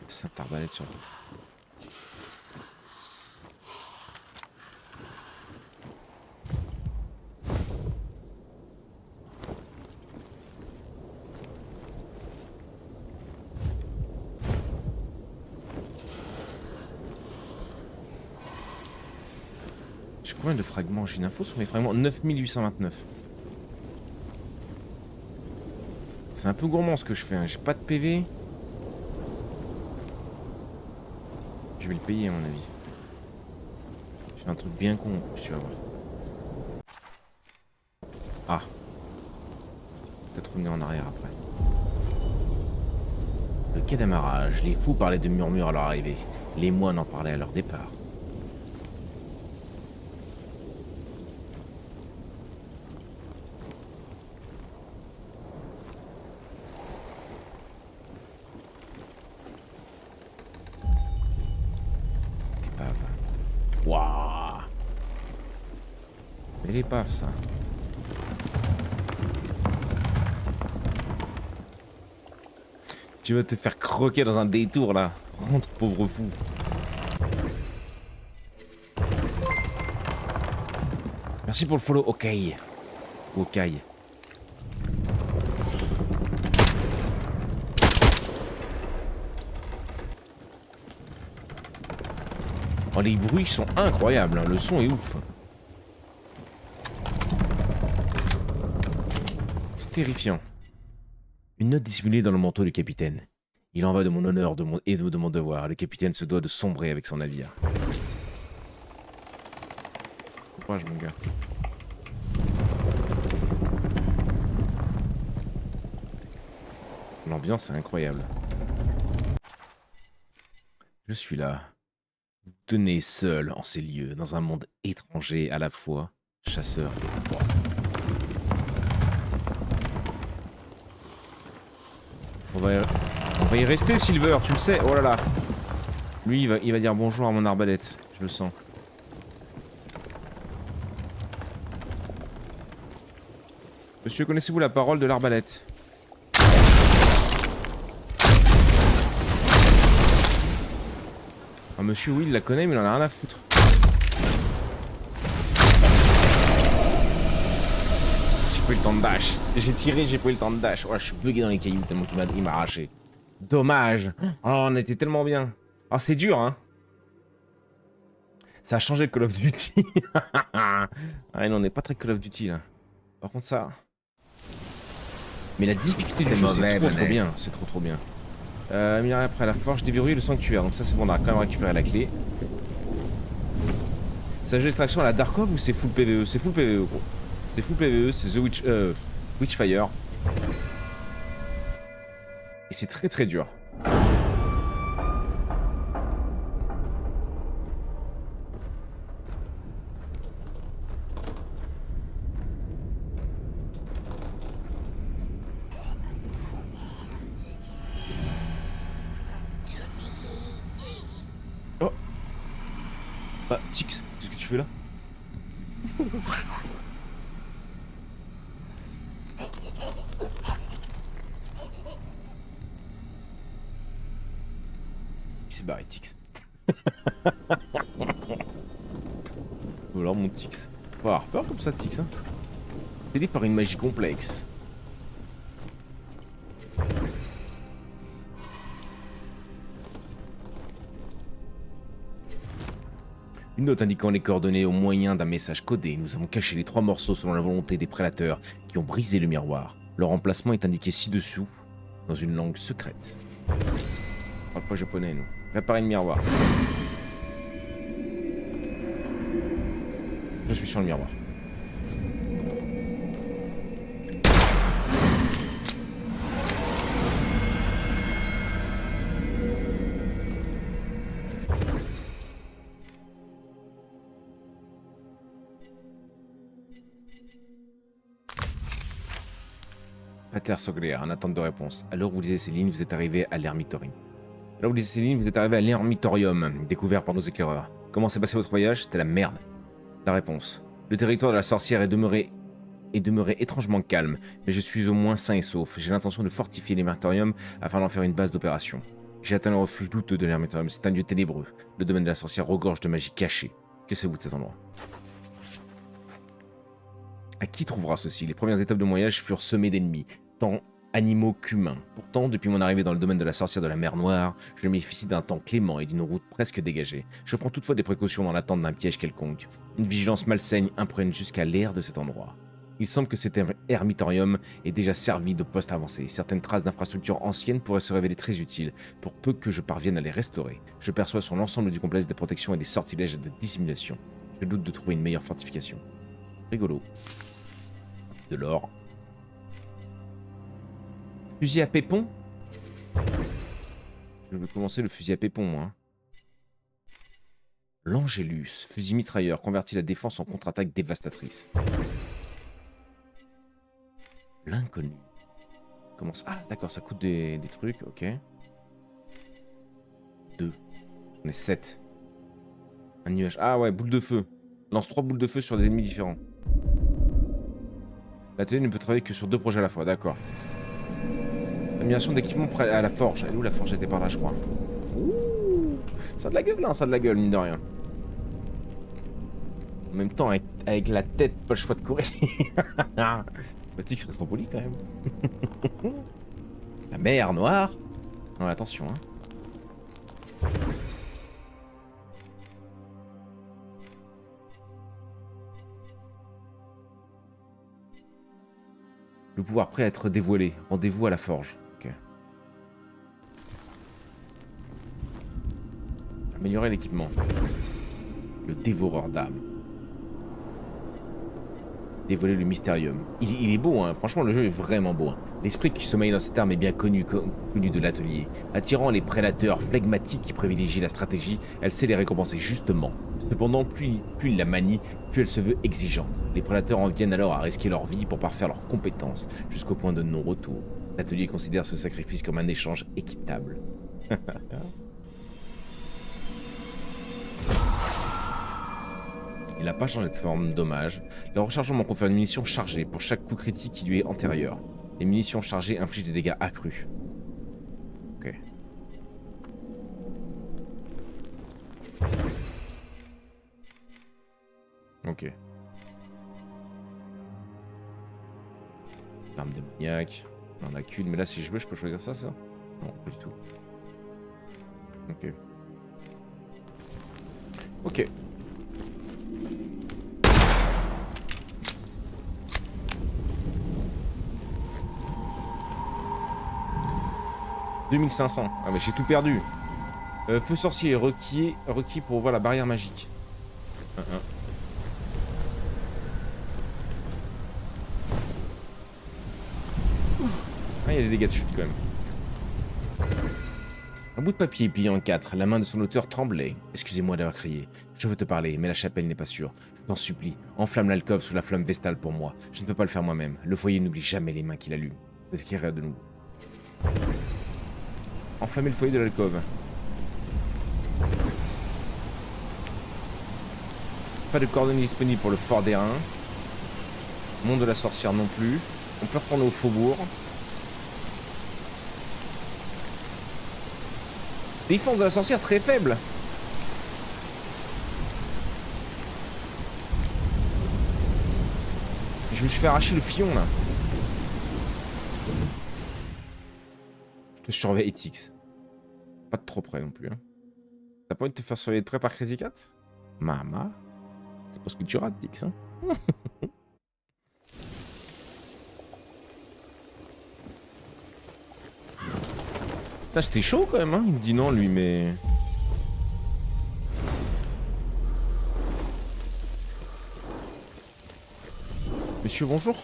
Sainte arbalète surtout. J'ai combien de fragments? J'ai une info sur mes fragments. 9829. C'est un peu gourmand ce que je fais, hein. J'ai pas de PV. Je vais le payer à mon avis. Je fais un truc bien con, tu vas voir. Ah. Peut-être revenir en arrière après. Le quai d'amarrage. Les fous parlaient de murmures à leur arrivée. Les moines en parlaient à leur départ. Waouh! Mais l'épave, ça. Tu vas te faire croquer dans un détour, là. Rentre, pauvre fou. Merci pour le follow, ok. Ok. Oh, les bruits sont incroyables, hein. Le son est ouf. C'est terrifiant. Une note dissimulée dans le manteau du capitaine. Il en va de mon honneur et de mon devoir. Le capitaine se doit de sombrer avec son navire. Courage, mon gars. L'ambiance est incroyable. Je suis là. Vous tenez seul en ces lieux, dans un monde étranger à la fois, chasseur et proie. On va y rester, Silver, tu le sais. Oh là là. Lui, il va dire bonjour à mon arbalète. Je le sens. Monsieur, connaissez-vous la parole de l'arbalète? Ah, monsieur, oui, il la connaît, mais il en a rien à foutre. J'ai pas eu le temps de dash. J'ai tiré, j'ai pas eu le temps de dash. Oh, je suis bugué dans les cailloux tellement qu'il m'a arraché. Dommage. Oh, on était tellement bien. Oh, c'est dur, hein. Ça a changé le Call of Duty. Ah non, on n'est pas très Call of Duty, là. Par contre, ça... Mais la difficulté du jeu, c'est trop bien. C'est trop bien. Minerai après la forge, déverrouiller le sanctuaire. Donc ça, c'est bon, on a quand même récupéré la clé. C'est un jeu d'extraction à la Darkov ou c'est full PvE? C'est full PvE, gros. C'est full PvE, c'est The Witchfire. Et c'est très dur. Tix, qu'est-ce que tu fais là? Il s'est barré, Tix. Ou alors mon Tix. Faut avoir peur comme ça, Tix. Hein. Aidé par une magie complexe. Une note indiquant les coordonnées au moyen d'un message codé. Nous avons caché les 3 morceaux selon la volonté des prédateurs qui ont brisé le miroir. Leur emplacement est indiqué ci-dessous, dans une langue secrète. On parle pas japonais, nous. Réparer le miroir. Je suis sur le miroir. Pater Sogler, en attente de réponse. Alors vous lisez ces lignes, vous êtes arrivé à l'ermitorium. Alors vous lisez ces lignes, vous êtes arrivé à l'ermitorium, découvert par nos éclaireurs. Comment s'est passé votre voyage? C'était la merde. La réponse. Le territoire de la sorcière est demeuré étrangement calme, mais je suis au moins sain et sauf. J'ai l'intention de fortifier l'ermitorium afin d'en faire une base d'opération. J'ai atteint le refuge douteux de l'ermitorium. C'est un lieu ténébreux. Le domaine de la sorcière regorge de magie cachée. Que savez-vous de cet endroit? À qui trouvera ceci? Les premières étapes de mon voyage furent semées d'ennemis, tant animaux qu'humains. Pourtant, depuis mon arrivée dans le domaine de la sorcière de la mer Noire, je bénéficie d'un temps clément et d'une route presque dégagée. Je prends toutefois des précautions dans l'attente d'un piège quelconque. Une vigilance malsaine imprègne jusqu'à l'air de cet endroit. Il semble que cet ermitorium ait déjà servi de poste avancé. Certaines traces d'infrastructures anciennes pourraient se révéler très utiles, pour peu que je parvienne à les restaurer. Je perçois sur l'ensemble du complexe des protections et des sortilèges de dissimulation. Je doute de trouver une meilleure fortification. Rigolo. De l'or. Fusil à pépon? Je veux commencer le fusil à pépon, moi. L'Angélus, fusil mitrailleur, convertit la défense en contre-attaque dévastatrice. L'inconnu. Commence. Ah, d'accord, ça coûte des trucs, ok. 2. J'en ai 7. Un nuage. Ah ouais, boule de feu. Lance 3 boules de feu sur des ennemis différents. L'atelier ne peut travailler que sur 2 projets à la fois, d'accord. Amélioration d'équipement près à la forge. Elle est où la forge? Elle était par là, je crois. Ouh, ça a de la gueule, hein, ça a de la gueule, mine de rien. En même temps, avec la tête, pas le choix de courir. Batix reste en poli quand même. La mer Noire. Non, attention, hein. Le pouvoir prêt à être dévoilé. Rendez-vous à la forge. Ok. Améliorer l'équipement. Le dévoreur d'âme. Dévoiler le mystérium. Il est beau, hein. Franchement, le jeu est vraiment beau. Hein. L'esprit qui sommeille dans cette arme est bien connu de l'atelier. Attirant les prédateurs flegmatiques qui privilégient la stratégie, elle sait les récompenser justement. Cependant, plus il la manie, plus elle se veut exigeante. Les prédateurs en viennent alors à risquer leur vie pour parfaire leurs compétences, jusqu'au point de non-retour. L'atelier considère ce sacrifice comme un échange équitable. Il n'a pas changé de forme, dommage. Le rechargement confère une munition chargée pour chaque coup critique qui lui est antérieur. Les munitions chargées infligent des dégâts accrus. Ok. Ok. L'arme démoniaque. On en a qu'une, mais là si je veux, je peux choisir ça, ça? Non, pas du tout. Ok. Ok. « 2500. Ah mais j'ai tout perdu. Feu sorcier requis pour ouvrir la barrière magique. Ah, il y a des dégâts de chute quand même. Un bout de papier plié en 4, la main de son auteur tremblait. Excusez-moi d'avoir crié. Je veux te parler, mais la chapelle n'est pas sûre. Je t'en supplie, enflamme l'alcôve sous la flamme vestale pour moi. Je ne peux pas le faire moi-même. Le foyer n'oublie jamais les mains qui l'allument. Je t'écrirai de nouveau. Enflammer le foyer de l'alcôve. Pas de coordonnées disponibles pour le fort d'airain. Monde de la sorcière non plus. On peut retourner au faubourg. Défense de la sorcière très faible. Je me suis fait arracher le fion là. Je te surveille Tix. Pas de trop près non plus. Hein. T'as pas envie de te faire surveiller de près par Crazy Cat? Mama. C'est pas ce que tu rates, Tix. Hein. C'était chaud quand même, hein. Il me dit non lui, mais... Monsieur, bonjour.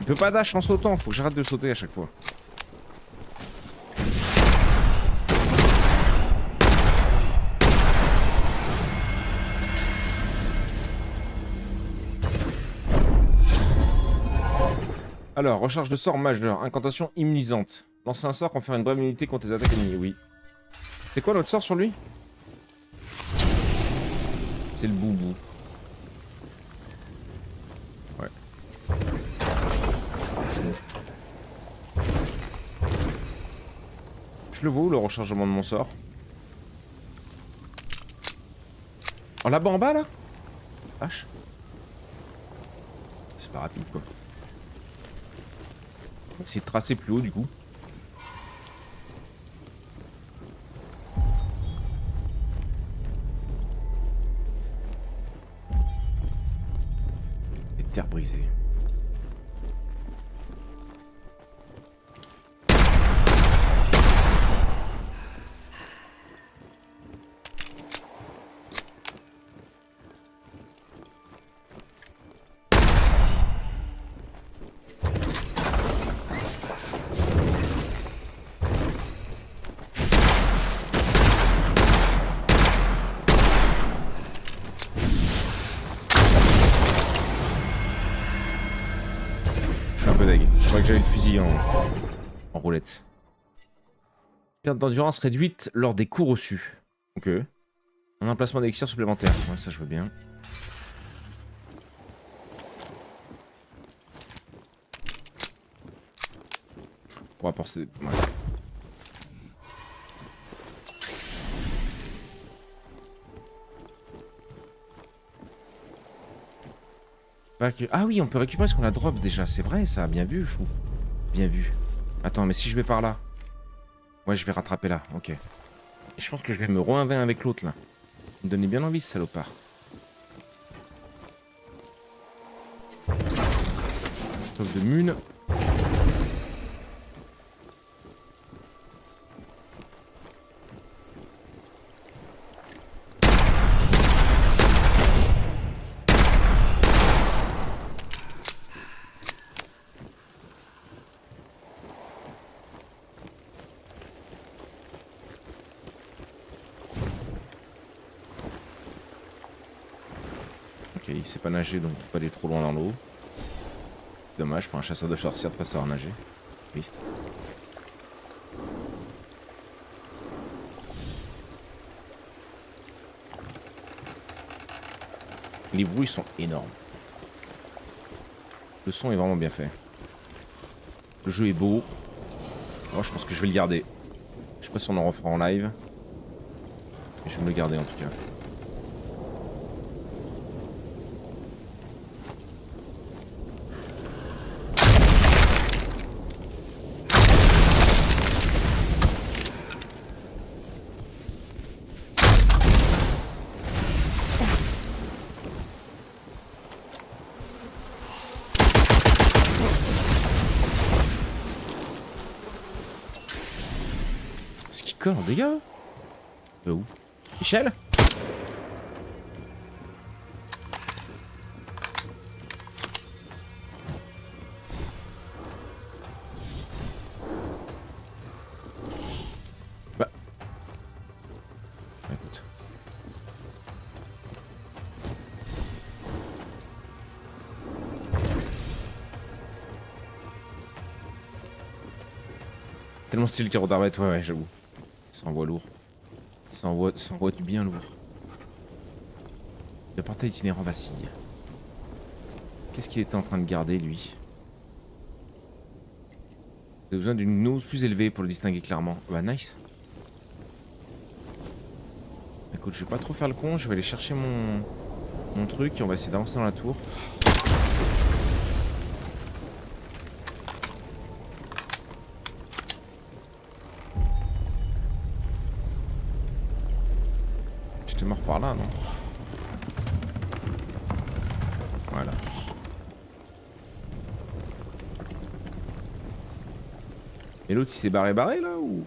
Je peux pas dash en sautant, faut que j'arrête de sauter à chaque fois. Alors, recharge de sort majeur, incantation immunisante. Lancer un sort, confère une brève immunité contre les attaques ennemies, oui. C'est quoi notre sort sur lui? C'est le boubou. Ouais. Je le vois où le rechargement de mon sort? Oh là-bas en bas là? Vache. C'est pas rapide quoi. On va essayer de tracer plus haut du coup. Les terres brisées. Je crois que j'avais le fusil en roulette. Perte d'endurance réduite lors des coups reçus. Ok. Un emplacement d'élixir supplémentaire. Ouais, ça je veux bien. Pour apporter... Ouais. Ah oui, on peut récupérer ce qu'on a drop déjà. C'est vrai, ça. Bien vu, chou. Bien vu. Attends, mais si je vais par là... Ouais, je vais rattraper là. Ok. Et je pense que je vais me re-1v1 avec l'autre, là. Il me donnait bien envie, ce salopard. Sauf de mune. Ok, il sait pas nager donc il peut pas aller trop loin dans l'eau. Dommage pour un chasseur de sorcières de pas savoir nager. Triste. Les bruits sont énormes. Le son est vraiment bien fait. Le jeu est beau. Oh, je pense que je vais le garder. Je sais pas si on en refera en live. Mais je vais me le garder en tout cas. En dégâts. De où? Michel? Tellement stylé le carreau d'arbalète, ouais, j'avoue. Ça envoie lourd. Ça envoie bien lourd. Le portail itinérant vacille. Qu'est-ce qu'il était en train de garder, lui? J'ai besoin d'une nose plus élevée pour le distinguer clairement. Bah, nice. Écoute, je vais pas trop faire le con, je vais aller chercher mon truc et on va essayer d'avancer dans la tour. J'étais mort par là, non? Voilà. Et l'autre il s'est barré là ou?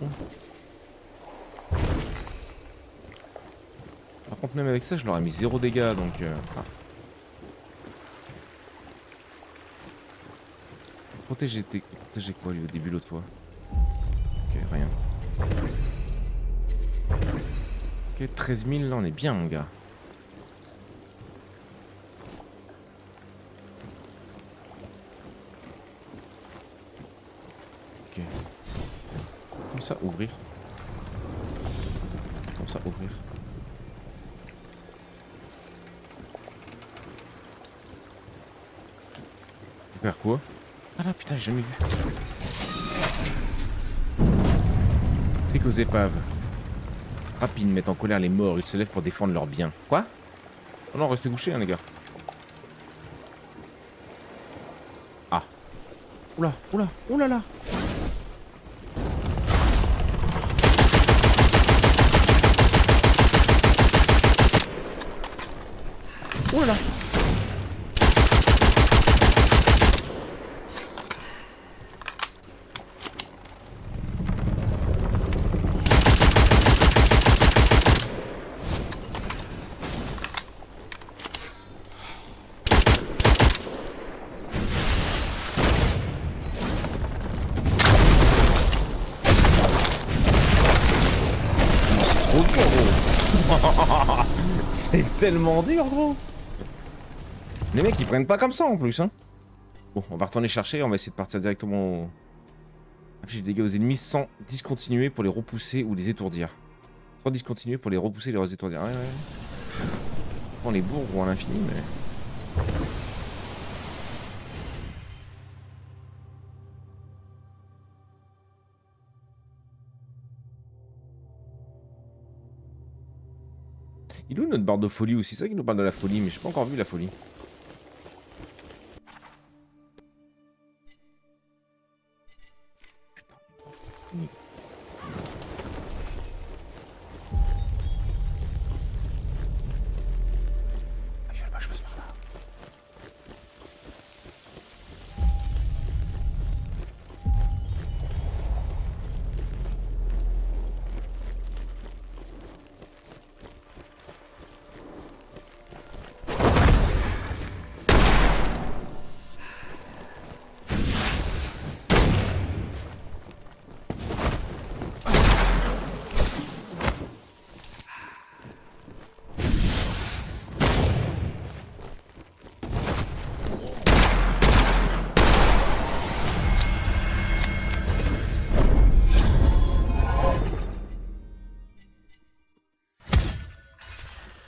Par contre même avec ça je leur ai mis 0 dégâts donc ah. Protéger quoi lui au début l'autre fois? Ok, rien. Ok, 13 000 là on est bien mon gars. Ok. Comme ça, ouvrir. Comme ça, ouvrir. Faire quoi? Ah là putain, j'ai jamais vu. Clique aux épaves. Rapide, mettent en colère les morts, ils se lèvent pour défendre leurs biens. Quoi? Oh non, restez couchés hein les gars. Ah. Oula, oula, oulala. Oulala. C'est tellement dur gros. Les mecs ils prennent pas comme ça en plus hein. Bon on va retourner chercher, on va essayer de partir directement au... Affiche des dégâts aux ennemis sans discontinuer pour les repousser ou les étourdir. Sans discontinuer pour les repousser et les étourdir. Ouais ouais. On les bourre ou à l'infini mais... Il est où notre barre de folie aussi? C'est vrai qu'il nous parle de la folie, mais j'ai pas encore vu la folie. Putain. Il fallait pas que je passe par là.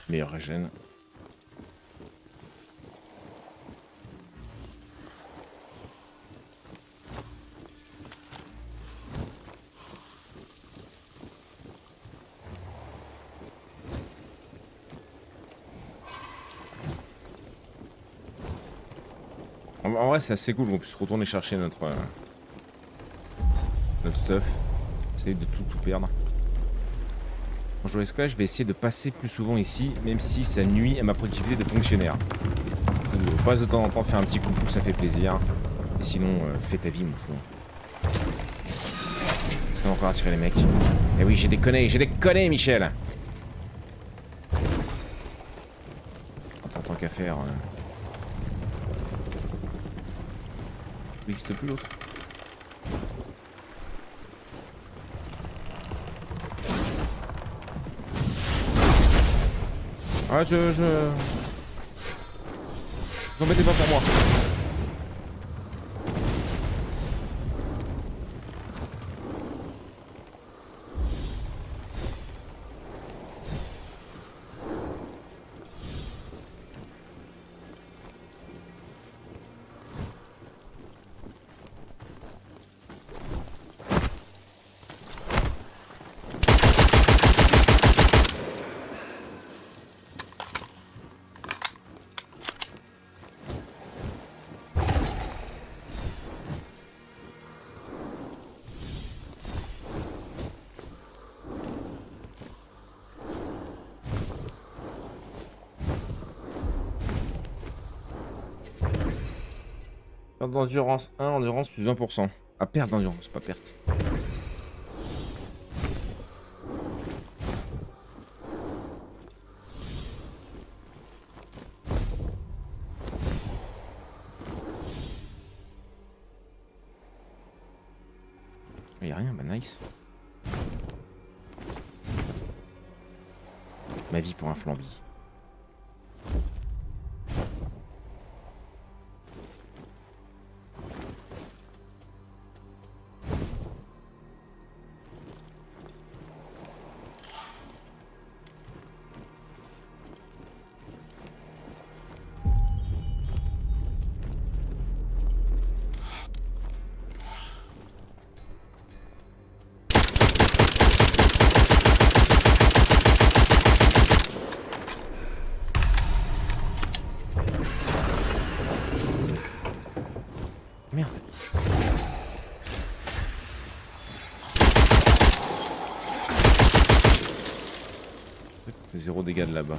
Meilleur régène. En vrai c'est assez cool qu'on puisse retourner chercher notre stuff. Essayer de tout perdre. Quand je joue à Escalade, je vais essayer de passer plus souvent ici, même si ça nuit à ma productivité de fonctionnaire. Donc, passe de temps en temps, faire un petit coucou, ça fait plaisir. Et sinon, fais ta vie, mon chou. Ça va encore attirer les mecs. Eh oui, j'ai déconné, Michel. Tant qu'à faire. Il n'existe plus l'autre. Ah, vous embêtez pas pour moi. Perte d'endurance 1, endurance plus 20%. Ah, perte d'endurance, pas perte. Il y a rien, bah nice. Ma vie pour un flambi. Merde. On fait 0 dégâts de là-bas.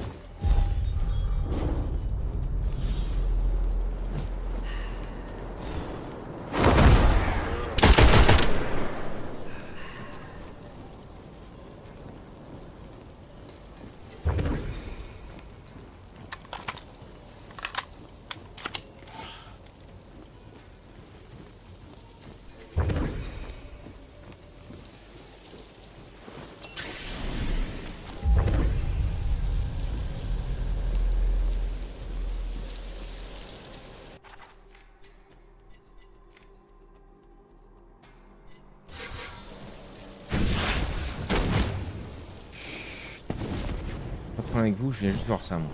Pas de problème avec vous, je viens juste voir ça moi.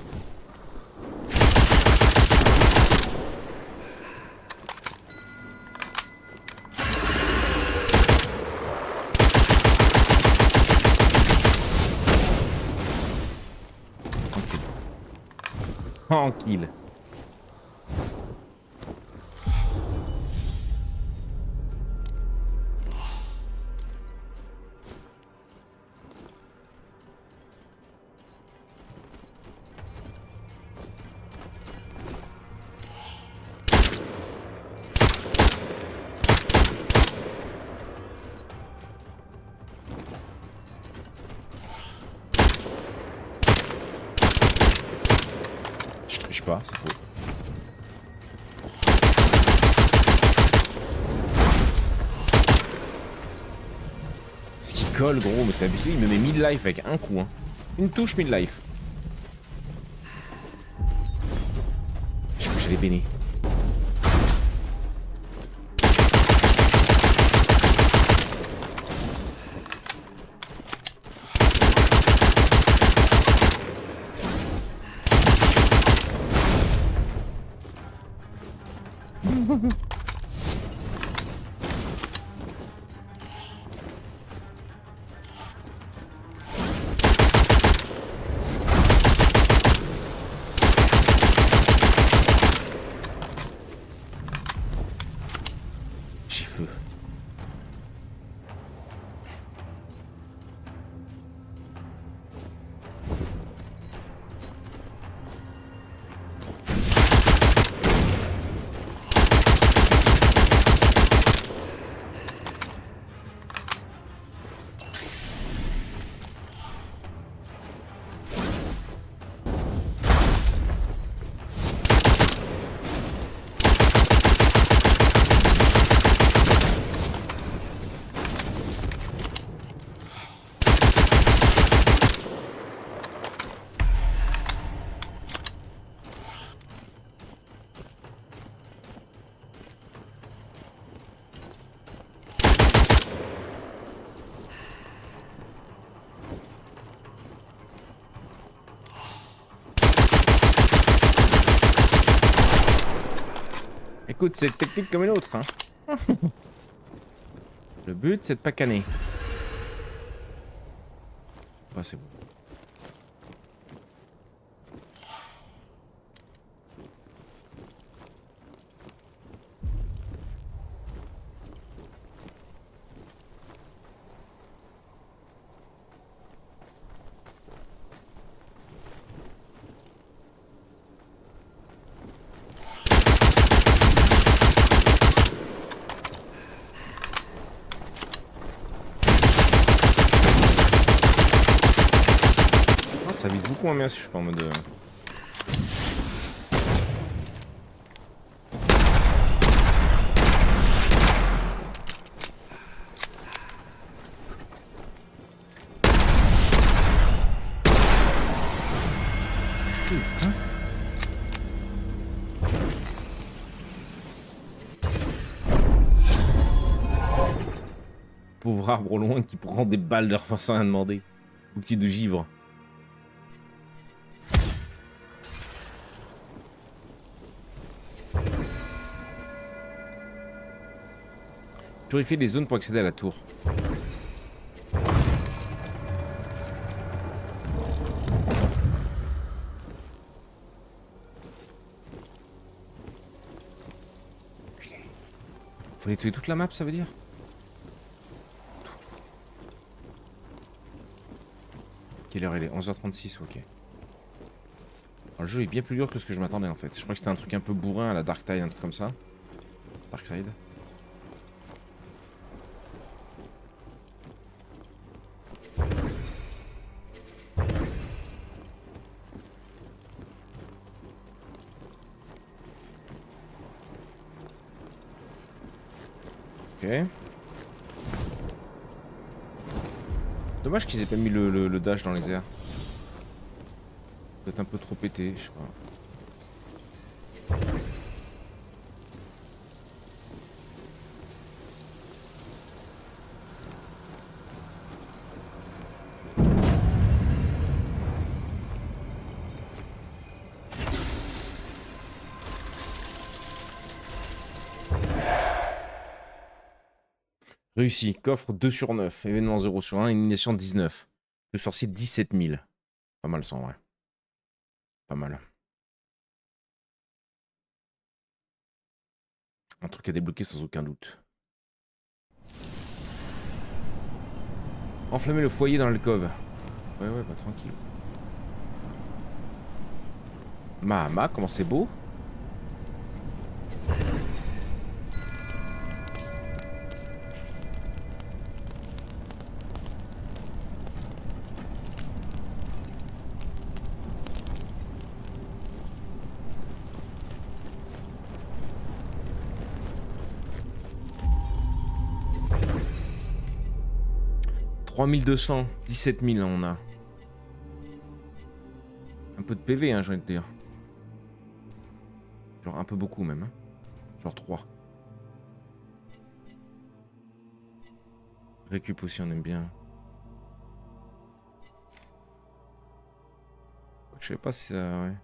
Tranquille. Tranquille. Je triche pas, c'est faux. Ce qui colle gros, mais c'est abusé, il me met mid-life avec un coup. Hein. Une touche mid-life. Je crois que j'allais béné. J'ai feu. Écoute, c'est une technique comme une autre. Hein. Le but, c'est de pas canner. Ah, c'est bon. ça vite beaucoup, hein, merci, je suis pas en mode... Putain. Pauvre arbre au loin qui prend des balles de repas sans rien demander. Bouquet de givre. Purifier les zones pour accéder à la tour. Faut nettoyer toute la map, ça veut dire? Quelle heure il est? 11h36, ok. Alors, le jeu est bien plus dur que ce que je m'attendais en fait. Je crois que c'était un truc un peu bourrin à la Dark Tide, un truc comme ça. Dark Side. Ok. Dommage qu'ils aient pas mis le dash dans les airs. Peut-être un peu trop pété, je sais pas. Réussi, coffre 2 sur 9, événement 0 sur 1, élimination 19. Le sorcier 17 000. Pas mal ça en vrai. Pas mal. Un truc à débloquer sans aucun doute. Enflammer le foyer dans l'alcôve. Ouais, bah tranquille. Mahama, comment c'est beau. 3200, 17 000 on a. Un peu de PV, hein, j'ai envie de dire. Genre un peu beaucoup même. Hein. Genre 3. Récup aussi, on aime bien. Je sais pas si ça... Ouais.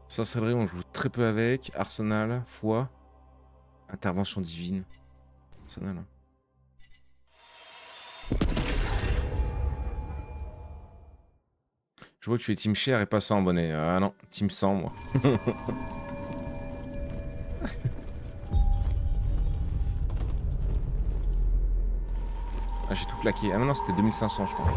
Sorcellerie, on joue très peu avec. Arsenal, foi. Intervention divine. Arsenal, hein. Je vois que tu es team cher et pas sans bonnet. Ah non, team 100 moi. Ah j'ai tout claqué. Ah non, c'était 2500 je crois.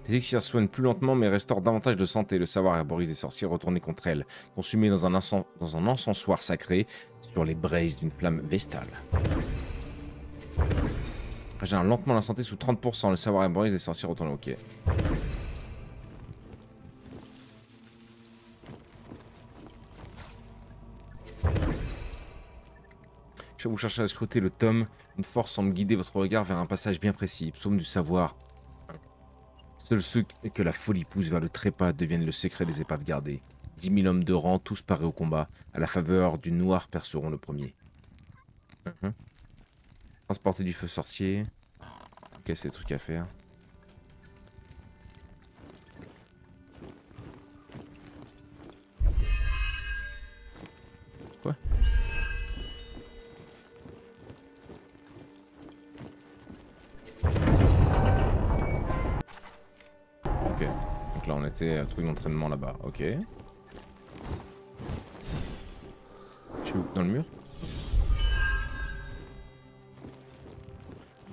Les élixirs soignent plus lentement mais restaurent davantage de santé. Le savoir herborise des sorciers retournés contre elles, consumés dans un encensoir sacré sur les braises d'une flamme vestale. Régénère lentement la santé sous 30%. Le savoir herborise des sorciers retournés. Ok. Vous cherchez à scruter le tome. Une force semble guider votre regard vers un passage bien précis. Psaume du savoir. Seuls ceux que la folie pousse vers le trépas deviennent le secret des épaves gardées. 10 000 hommes de rang, tous parés au combat. À la faveur du noir perceront le premier. Transporter du feu sorcier. Ok, c'est des trucs à faire. Quoi? Ok. Donc là on était à truc d'entraînement là-bas. Ok. Je suis où? Dans le mur?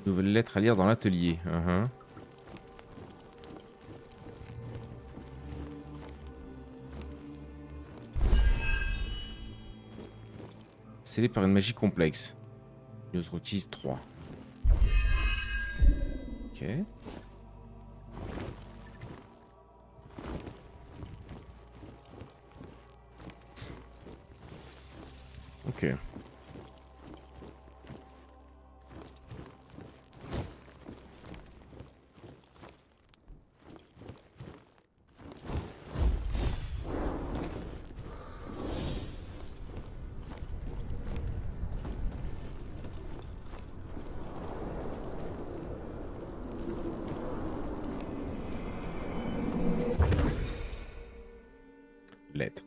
Nouvelle lettre à lire dans l'atelier. Scellé par une magie complexe. News requise 3. Ok. Ok. Lettre.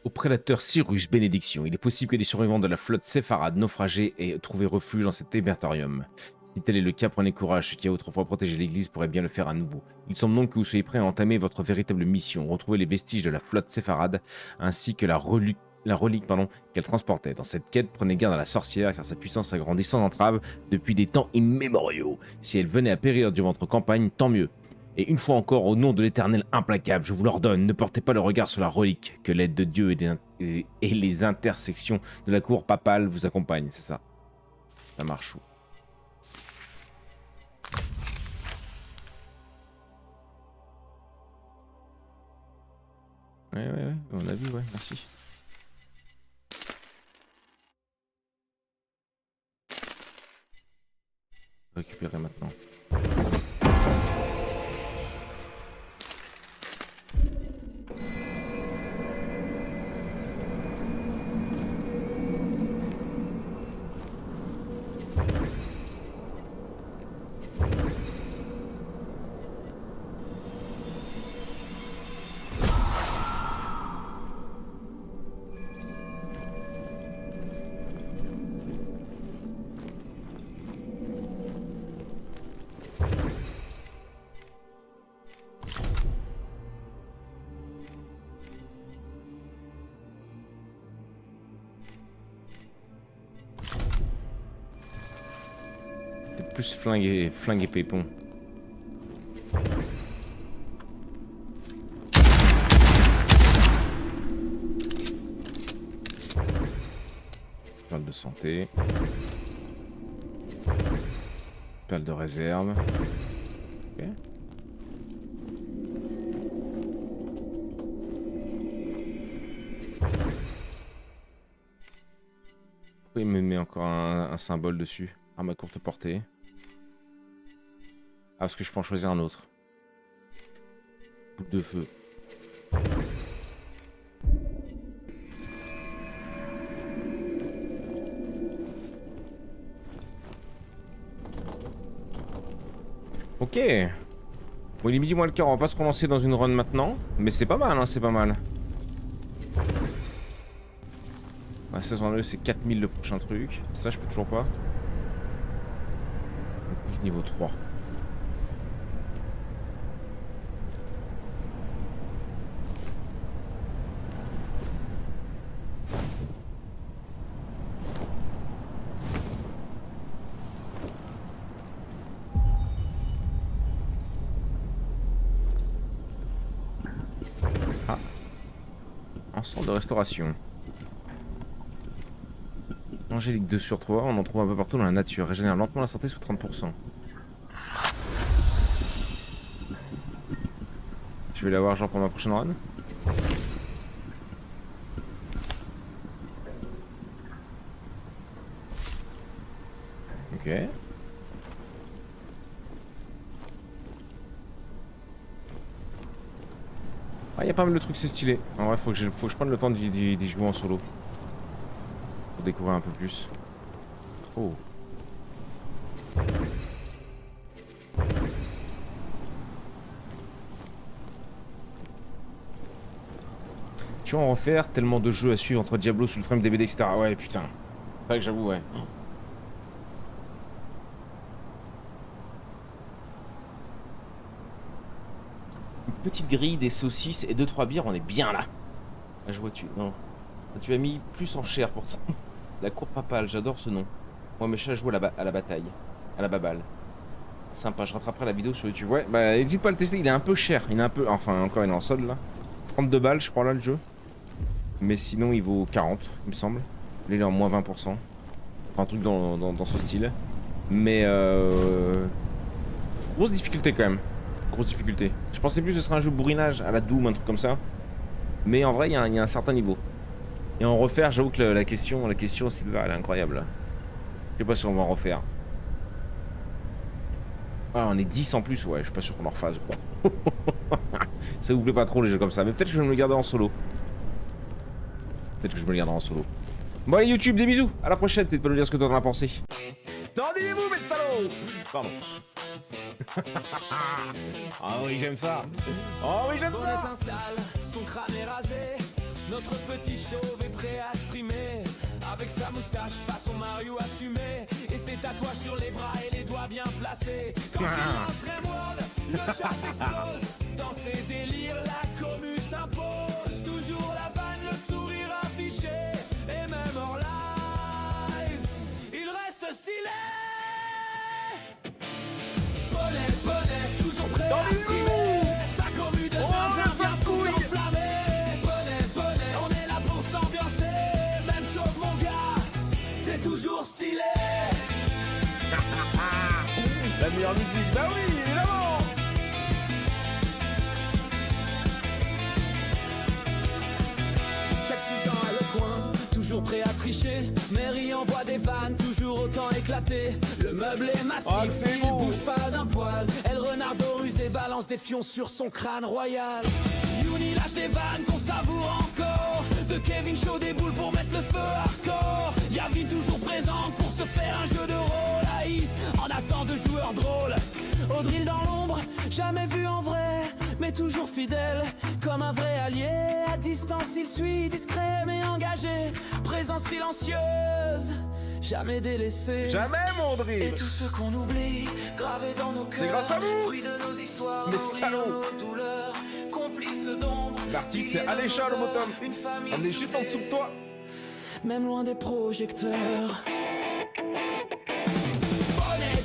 Au prélateur Cyrus, bénédiction. Il est possible que des survivants de la flotte séfarade naufragée aient trouvé refuge dans cet hébertorium. Si tel est le cas, prenez courage. Ce qui a autrefois protégé l'église pourrait bien le faire à nouveau. Il semble donc que vous soyez prêts à entamer votre véritable mission, retrouver les vestiges de la flotte séfarade, ainsi que la relique qu'elle transportait. Dans cette quête, prenez garde à la sorcière, car sa puissance a grandi sans entrave depuis des temps immémoriaux. Si elle venait à périr durant votre campagne, tant mieux. Et une fois encore, au nom de l'Éternel implacable, je vous l'ordonne, ne portez pas le regard sur la relique, que l'aide de Dieu et les intersections de la cour papale vous accompagnent, c'est ça. Ça marche où? Ouais, on a vu, ouais, merci. Récupérer maintenant. Plus flingue et pépon. Perle de santé. Perle de réserve. Ok. Pourquoi il me met encore un symbole dessus? Arme à courte portée. Ah, parce que je peux en choisir un autre. Boule de feu. Ok. Bon, il est midi moins le quart, on va pas se relancer dans une run maintenant. Mais c'est pas mal, hein, c'est pas mal. La saison 2, c'est 4000 le prochain truc. Ça, je peux toujours pas. Donc, niveau 3. Un centre de restauration. Angélique 2 sur 3, on en trouve un peu partout dans la nature. Régénère lentement la santé sous 30%. Je vais l'avoir genre pour ma prochaine run. Ok. Ah, il y a pas mal de trucs, c'est stylé. En vrai, faut que je prenne le temps d'y jouer en solo. Pour découvrir un peu plus. Oh. Tu vas en refaire tellement de jeux à suivre entre Diablo, Soulframe, DBD, etc. Ouais, putain. C'est vrai que j'avoue, ouais. Petite grille, des saucisses et 2-3 bières, on est bien là. Ah, je vois tu. Non. Tu as mis plus en chair pour ça. La cour papale, j'adore ce nom. Moi, mes chats jouent à la bataille. À la baballe. Sympa, je rattraperai la vidéo sur YouTube. Ouais, bah, n'hésite pas à le tester, il est un peu cher. Il est un peu. Enfin, encore, il est en solde là. 32 balles, je crois, là, le jeu. Mais sinon, il vaut 40, il me semble. Là, il est en moins 20%. Enfin, un truc dans ce style. Mais grosse difficulté quand même. Grosse difficulté. Je pensais plus que ce serait un jeu bourrinage à la Doom, un truc comme ça. Mais en vrai, il y a un certain niveau. Et en refaire, j'avoue que la question Silver, elle est incroyable. Je sais pas si on va en refaire. Ah, on est 10 en plus, ouais, je suis pas sûr qu'on en refasse. Ça vous plaît pas trop les jeux comme ça, mais peut-être que je vais me le garder en solo. Peut-être que je me le garderai en solo. Bon allez YouTube, des bisous, à la prochaine, n'hésite pas à nous dire ce que t'en as pensé. Tendez-vous mes salauds. Pardon. Ah oui, j'aime ça. Oh oui, j'aime ça. S'installe, son crâne est rasé. Notre petit chauve est prêt à streamer. Avec sa moustache façon Mario assumé. Et ses tatouages sur les bras et les doigts bien placés. Quand il lance Rimworld, le chat explose. Dans ses délires, la commu s'impose. Toujours la vanne, le sourire affiché. Et même hors live, il reste stylé. Bonnet, toujours prêt à streamer. Sa commu de zinzin vient tout enflammer. Bonnet, on est là pour s'ambiancer. Même chauve mon gars, t'es toujours stylé. La meilleure musique, bah oui, évidemment. Cactus dans le coin, toujours prêt à tricher. Mary envoie des vannes, toujours autant éclatées. Le meuble est massif, il bouge pas d'un poil. Elle renarde aux ruses et balance des fions sur son crâne royal. Youni lâche des vannes qu'on savoure encore. De Kevin Shaw des boules pour mettre le feu hardcore. Yavin toujours présente pour se faire un jeu de rôle. Aïs en attend de joueurs drôles. Audril dans l'ombre, jamais vu en vrai, mais toujours fidèle, comme un vrai allié. À distance il suit, discret mais engagé. Présence silencieuse, jamais délaissé. Jamais mon Audrey. Et tous ceux qu'on oublie, gravés dans nos cœurs. C'est grâce à vous. Fruit de nos histoires, Mais salauds. nos douleurs, complices d'ombre. L'artiste c'est Alécha le bottom. Une famille On est juste en dessous de toi. même loin des projecteurs.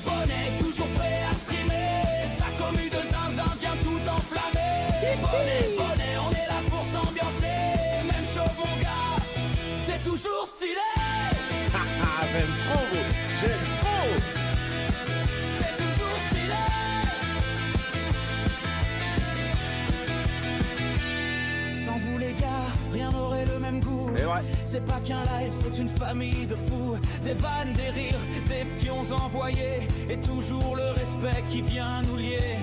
Bonnet, toujours prêt à streamer. Sa commu de zinzin vient tout enflammer. Bonnet, on est là pour s'ambiancer. Même chauve mon gars, t'es toujours stylé. J'aime trop, j'aime trop. T'es toujours stylé. Sans vous les gars, rien n'aurait le même goût. Et ouais. C'est pas qu'un live, c'est une famille de fous. Des vannes, des rires, des fions envoyés. Et toujours le respect qui vient nous lier.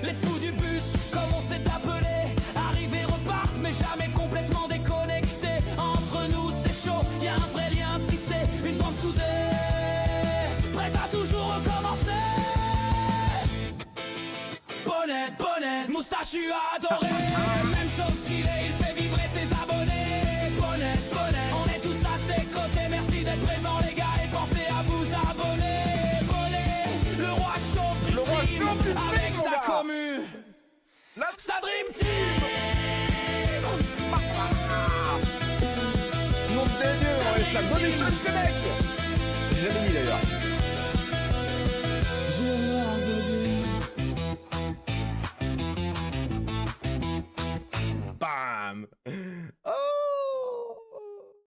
Les fous du bus, comme on s'est appelé, arrivent et repartent, mais jamais complètement déconnectés. Entre nous, c'est chaud, y a un vrai lien tissé, une bande soudée, prête à toujours recommencer. Bonnet, moustachu adoré. Même chose stylé, il fait vibrer ses abonnés. Bonnet, on est tous à ses côtés. Merci d'être présents les gars et pensez à vous abonner. Bonnet, le roi chauffe du stream avec sa commu, sa dream team. Nom de Dieu, on laisse la connexion connect. J'ai jamais mis d'ailleurs.